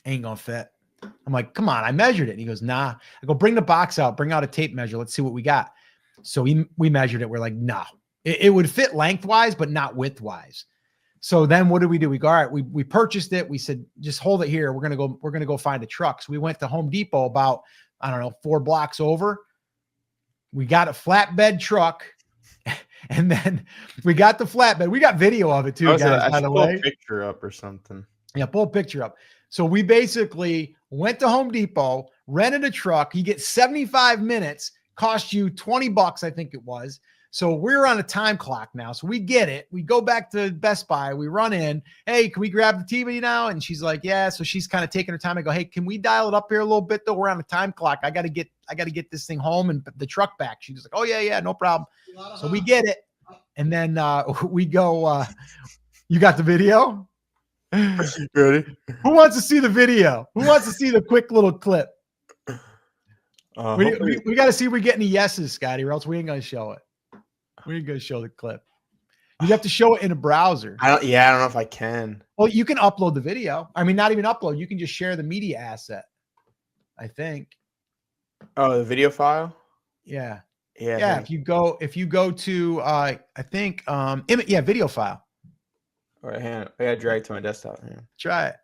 ain't gonna fit. I'm like, come on, I measured it. And he goes, nah. I go, bring the box out, bring out a tape measure. Let's see what we got. So we measured it. We're like, no, it would fit lengthwise, but not widthwise. So then what did we do? We go, all right, we purchased it. We said, just hold it here. We're going to go find a truck. So we went to Home Depot about, I don't know, 4 blocks over. We got a flatbed truck. And then we got the flatbed. We got video of it too, guys, by the way. Pull a picture up or something. Yeah, pull a picture up. So we basically went to Home Depot, rented a truck. You get 75 minutes, cost you $20, I think it was. So we're on a time clock now. So we get it. We go back to Best Buy. We run in. Hey, can we grab the TV now? And she's like, yeah. So she's kind of taking her time. I go, hey, can we dial it up here a little bit though? We're on a time clock. I got to get this thing home and the truck back. She's like, oh yeah, no problem. So we get it. And then we go, you got the video? Ready? Who wants to see the video? Who wants to see the quick little clip? We got to see if we get any yeses, Scotty, or else we ain't going to show it. We ain't going to show the clip. You have to show it in a browser. I don't know if I can. Well, you can upload the video. I mean, not even upload. You can just share the media asset, I think. Oh, the video file? Yeah. Yeah. If you go to I think video file. All right, hang on. I gotta drag to my desktop. Try it.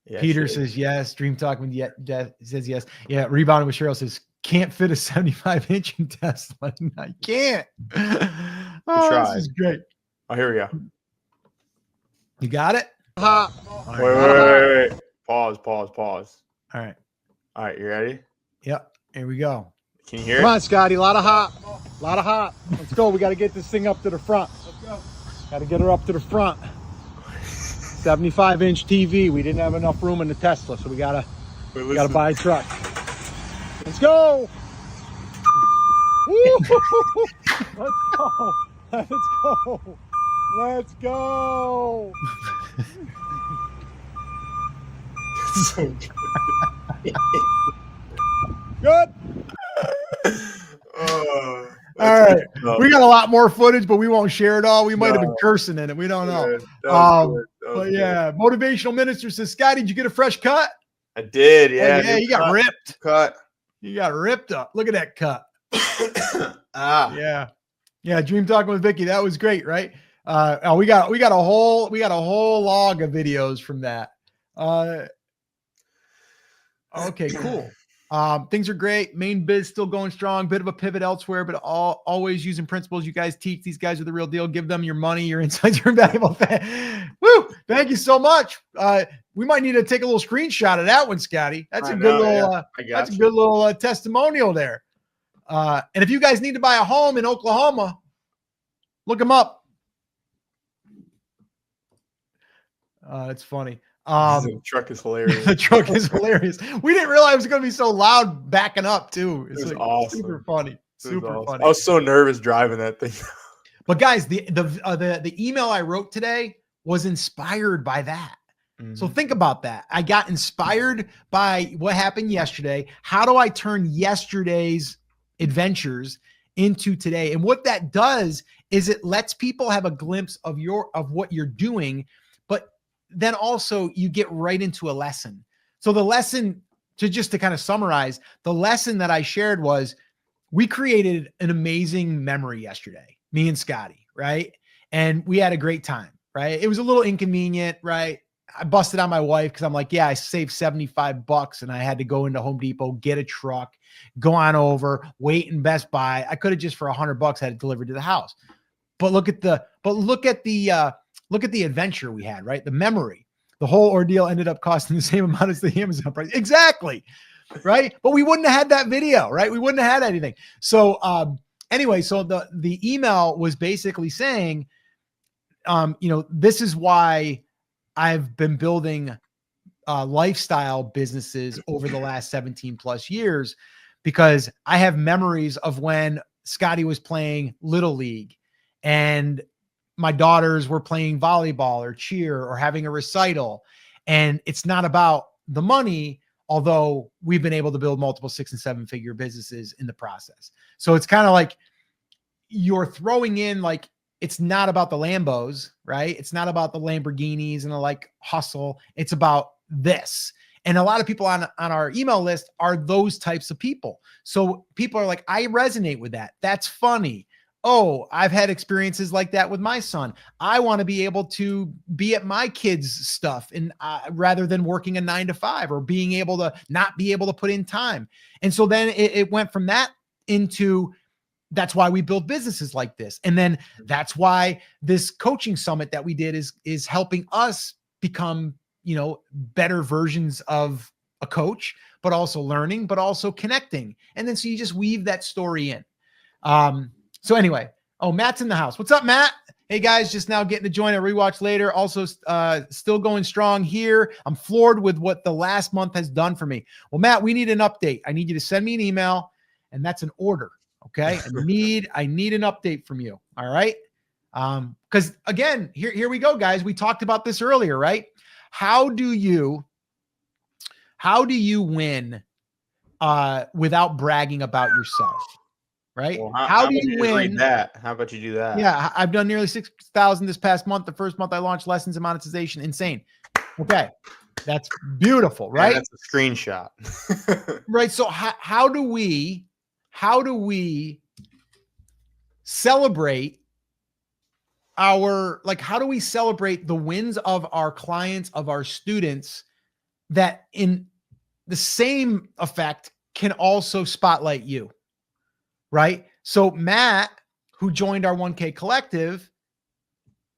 Yeah, Peter says yes. Dream Talk says yes. Yeah, Rebounding with Cheryl says can't fit a 75-inch in Tesla. No, I can't. Oh, this is great. Oh, here we go. You got it? Wait. Pause. All right. You ready? Yep. Here we go. Can you hear Come it? on, Scotty. A lot of hot. Let's go. We got to get this thing up to the front. Let's go. Got to get her up to the front. 75-inch TV. We didn't have enough room in the Tesla, so we gotta buy a truck. Let's go. Let's go. So good. All right. We got a lot more footage, but we won't share it all. We might have been cursing in it. We don't know. But yeah, Motivational Minister says, Scotty, did you get a fresh cut? I did. Yeah. Yeah, you got ripped. Cut. You got ripped up. Look at that cut. Yeah. Yeah. Dream Talking with Vicky. That was great, right? We got a whole log of videos from that. Okay, cool. Things are great. Main biz still going strong. Bit of a pivot elsewhere, but always using principles you guys teach. These guys are the real deal. Give them your money, your insights, your valuable. Woo! Thank you so much. We might need to take a little screenshot of that one, Scotty. That's a good little testimonial there. And if you guys need to buy a home in Oklahoma, look them up. It's funny. The truck is hilarious. The truck is hilarious. We didn't realize it was going to be so loud backing up too. It was awesome. Super funny. Super funny. I was so nervous driving that thing. But guys, the email I wrote today was inspired by that. Mm-hmm. So think about that. I got inspired by what happened yesterday. How do I turn yesterday's adventures into today? And what that does is it lets people have a glimpse of what you're doing, but then also you get right into a lesson. So the lesson, to kind of summarize, the lesson that I shared was we created an amazing memory yesterday, me and Scotty, right? And we had a great time, right? It was a little inconvenient, right? I busted on my wife because I'm like, yeah, I saved $75 and I had to go into Home Depot, get a truck, go on over, wait in Best Buy. I could have just for $100 had it delivered to the house. But look at the adventure we had, right? The memory, the whole ordeal ended up costing the same amount as the Amazon price. Exactly. Right. But we wouldn't have had that video, right? We wouldn't have had anything. So anyway, so the email was basically saying, this is why I've been building lifestyle businesses over the last 17 plus years, because I have memories of when Scotty was playing Little League and my daughters were playing volleyball or cheer or having a recital. And it's not about the money, although we've been able to build multiple 6- and 7-figure businesses in the process. So it's kind of like you're throwing in, like, it's not about the Lambos, right? It's not about the Lamborghinis and the hustle. It's about this. And a lot of people on our email list are those types of people. So people are like, I resonate with that. That's funny. Oh, I've had experiences like that with my son. I want to be able to be at my kids' stuff and rather than working a 9 to 5 or being able to not be able to put in time. And so then it went from that into that's why we build businesses like this. And then that's why this coaching summit that we did is helping us become, better versions of a coach, but also learning, but also connecting. And then, so you just weave that story in. So anyway, Matt's in the house. What's up, Matt? Hey guys, just now getting to join a rewatch later. Also, still going strong here. I'm floored with what the last month has done for me. Well, Matt, we need an update. I need you to send me an email, and that's an order. Okay. I need an update from you. All right. Cause again, here we go, guys. We talked about this earlier, right? How do you win, without bragging about yourself? Right. Well, how do you win that? How about you do that? Yeah. I've done nearly 6,000 this past month. The first month I launched lessons in monetization. Insane. Okay. That's beautiful. Right. Yeah, that's a screenshot. Right. So how do we celebrate how do we celebrate the wins of our clients, of our students, that in the same effect can also spotlight you, right? So Matt, who joined our 1K collective,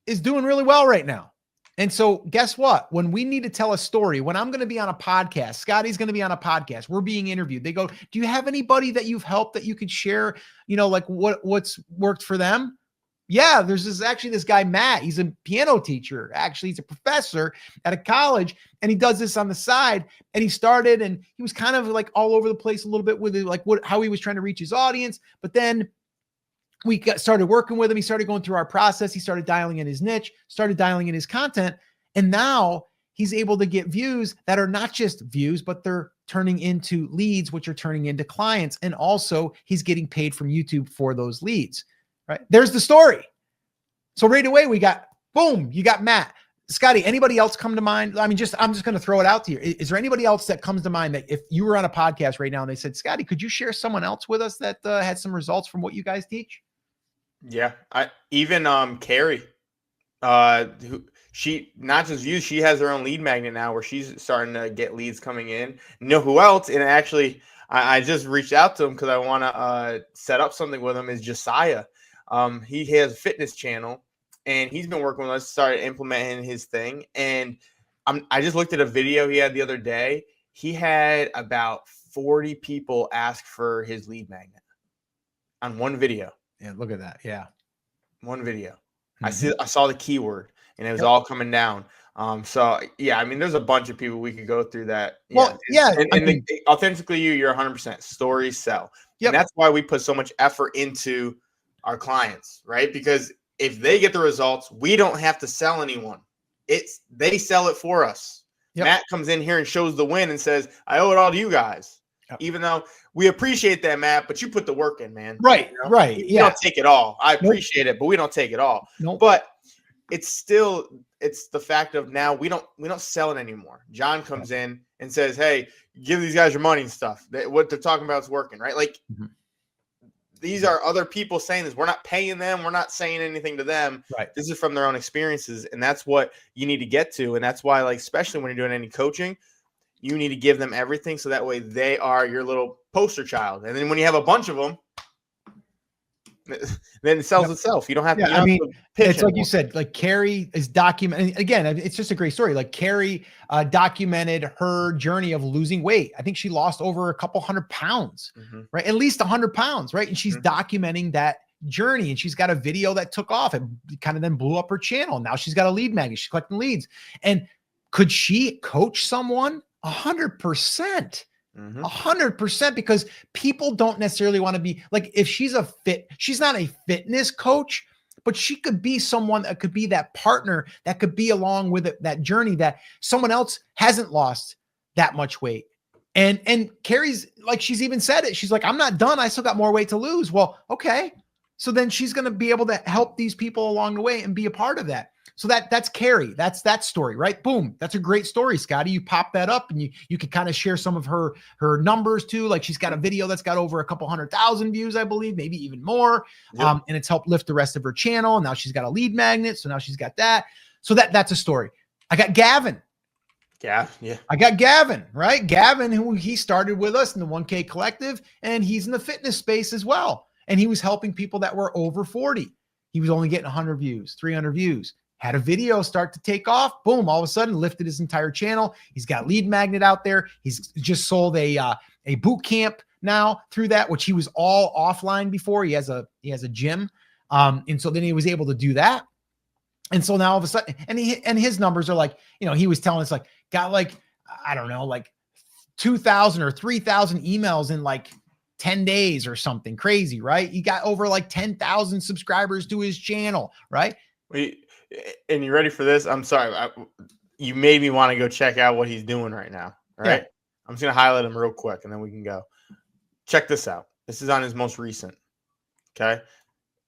is doing really well right now. And so guess what? When we need to tell a story, when I'm going to be on a podcast, Scotty's going to be on a podcast, we're being interviewed. They go, do you have anybody that you've helped that you could share, like what's worked for them? Yeah, there's this guy, Matt. He's a piano teacher. Actually, he's a professor at a college, and he does this on the side. And he started, and he was kind of like all over the place a little bit with how he was trying to reach his audience. But then we started working with him. He started going through our process. He started dialing in his niche, started dialing in his content. And now he's able to get views that are not just views, but they're turning into leads, which are turning into clients. And also he's getting paid from YouTube for those leads, right? There's the story. So right away we got, boom, you got Matt. Scotty, anybody else come to mind? I mean, I'm just going to throw it out to you. Is there anybody else that comes to mind that if you were on a podcast right now and they said, Scotty, could you share someone else with us that had some results from what you guys teach? Yeah, Carrie, she not just views, she has her own lead magnet now where she's starting to get leads coming in. You know who else? And actually, I just reached out to him because I want to set up something with him. Is Josiah. He has a fitness channel, and he's been working with us, started implementing his thing. And I just looked at a video he had the other day. He had about 40 people ask for his lead magnet on one video. Yeah, look at that. Yeah. One video. Mm-hmm. I saw the keyword, and it was all coming down. So yeah, I mean, there's a bunch of people we could go through that. Well, yeah. And authentically you're 100%. Stories sell. Yep. And that's why we put so much effort into our clients, right? Because if they get the results, we don't have to sell anyone. They sell it for us. Yep. Matt comes in here and shows the win and says, I owe it all to you guys. Yep. Even though we appreciate that, Matt, but you put the work in, man. Right, right. You don't take it all. I appreciate it, but we don't take it all. Nope. But it's the fact of now we don't sell it anymore. John comes in and says, hey, give these guys your money and stuff. What they're talking about is working, right? Like these are other people saying this. We're not paying them. We're not saying anything to them. Right. This is from their own experiences. And that's what you need to get to. And that's why, like, especially when you're doing any coaching, you need to give them everything. So that way they are your little poster child. And then when you have a bunch of them, then it sells itself. You don't have to. I mean, it's like you said, like Carrie is documenting. Again, it's just a great story. Like Carrie documented her journey of losing weight. I think she lost over a couple 100 pounds, right? At least 100 pounds, right? And she's documenting that journey, and she's got a video that took off. It kind of then blew up her channel. Now she's got a lead magnet. She's collecting leads. And could she coach someone? 100%. 100%, because people don't necessarily want to be like, if she's not a fitness coach, but she could be someone that could be that partner that could be along with it, that journey that someone else hasn't lost that much weight. And Carrie's like, she's even said it. She's like, I'm not done. I still got more weight to lose. Well, okay. So then she's going to be able to help these people along the way and be a part of that. So that's Carrie. That's that story, right? Boom. That's a great story, Scotty. You pop that up and you could kind of share some of her numbers too. Like she's got a video that's got over a couple 100,000 views, I believe, maybe even more. Yep. And it's helped lift the rest of her channel. Now she's got a lead magnet. So now she's got that. So that's a story. I got Gavin. Yeah. I got Gavin, right? Gavin, who he started with us in the 1K Collective, and he's in the fitness space as well. And he was helping people that were over 40. He was only getting 100 views, 300 views. Had a video start to take off. Boom, all of a sudden lifted his entire channel. He's got Lead Magnet out there. He's just sold a boot camp now through that, which he was all offline before. He has a gym. And so then he was able to do that. And so now all of a sudden, and his numbers are like, he was telling us like, got like, I don't know, like 2,000 or 3,000 emails in like 10 days or something crazy, right? He got over like 10,000 subscribers to his channel, right? And you ready for this? I'm sorry. You made me want to go check out what he's doing right now. All right. Yeah. I'm just going to highlight him real quick and then we can go. Check this out. This is on his most recent. Okay.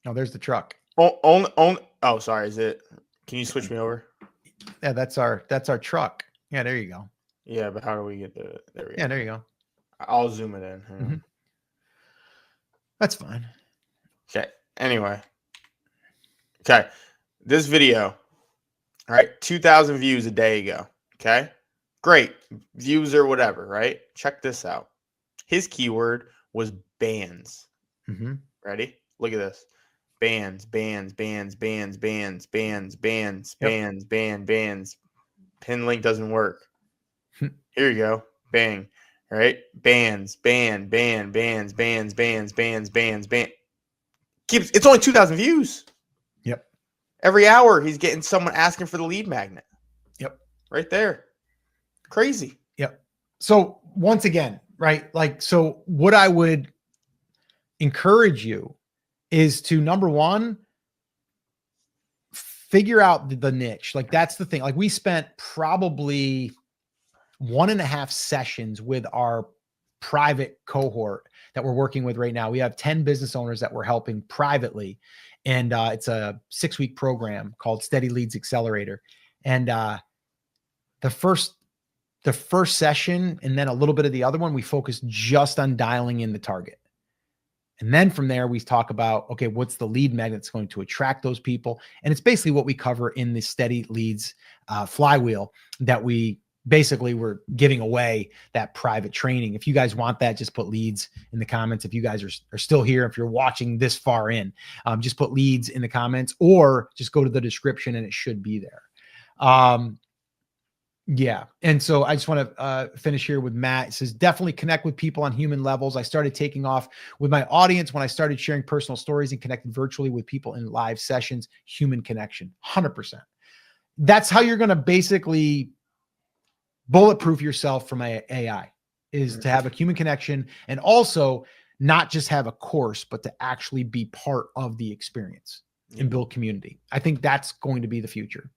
Oh, there's the truck. Oh, sorry. Is it? Can you switch me over? Yeah, that's our truck. Yeah, there you go. Yeah, but how do we get the? There we go. Yeah, there you go. I'll zoom it in. Mm-hmm. That's fine. Okay. Anyway. Okay. This video. All right. 2,000 views a day ago. Okay. Great. Views or whatever. Right. Check this out. His keyword was bands. Mm-hmm. Ready? Look at this. Bands. Pin link doesn't work. Here you go. Bang. All right. Bands. It's only 2,000 views. Yep. Every hour he's getting someone asking for the lead magnet. Yep. Right there. Crazy. Yep. So once again, right? Like, so what I would encourage you is to, number one, figure out the niche. Like, that's the thing. Like, we spent probably 1.5 sessions with our private cohort that we're working with right now. We have 10 business owners that we're helping privately. And it's a 6-week program called Steady Leads Accelerator. And the first session and then a little bit of the other one, we focused just on dialing in the target. And then from there, we talk about, okay, what's the lead magnet that's going to attract those people? And it's basically what we cover in the Steady Leads flywheel that we basically were giving away, that private training. If you guys want that, just put leads in the comments. If you guys are still here, if you're watching this far in, just put leads in the comments or just go to the description and it should be there. Yeah. And so I just want to finish here with Matt. It says, definitely connect with people on human levels. I started taking off with my audience when I started sharing personal stories and connected virtually with people in live sessions. Human connection, 100%. That's how you're going to basically bulletproof yourself from AI, is to have a human connection and also not just have a course, but to actually be part of the experience and build community. I think that's going to be the future,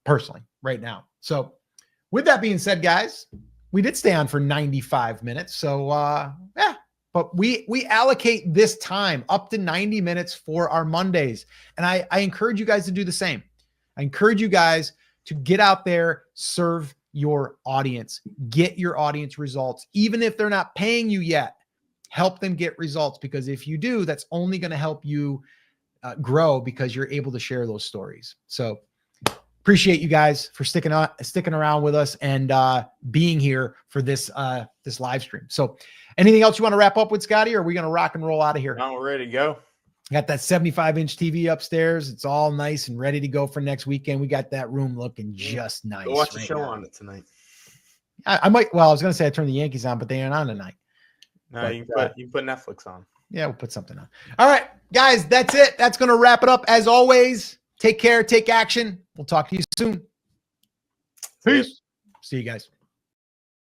personally, right now. So with that being said, guys, we did stay on for 95 minutes. So yeah, but we allocate this time up to 90 minutes for our Mondays. And I encourage you guys to do the same. I encourage you guys to get out there, serve your audience, get your audience results, even if they're not paying you yet. Help them get results, because if you do, that's only going to help you grow, because you're able to share those stories. So appreciate you guys for sticking around with us and being here for this this live stream. So anything else you want to wrap up with, Scotty, or are we going to rock and roll out of here? No, we're ready to go. Got that 75-inch TV upstairs. It's all nice and ready to go for next weekend. We got that room looking just nice. Go watch the show on it tonight. I might. Well, I was going to say I turned the Yankees on, but they aren't on tonight. No, but, you can put Netflix on. Yeah, we'll put something on. All right, guys, that's it. That's going to wrap it up. As always, take care, take action. We'll talk to you soon. Peace. See you guys.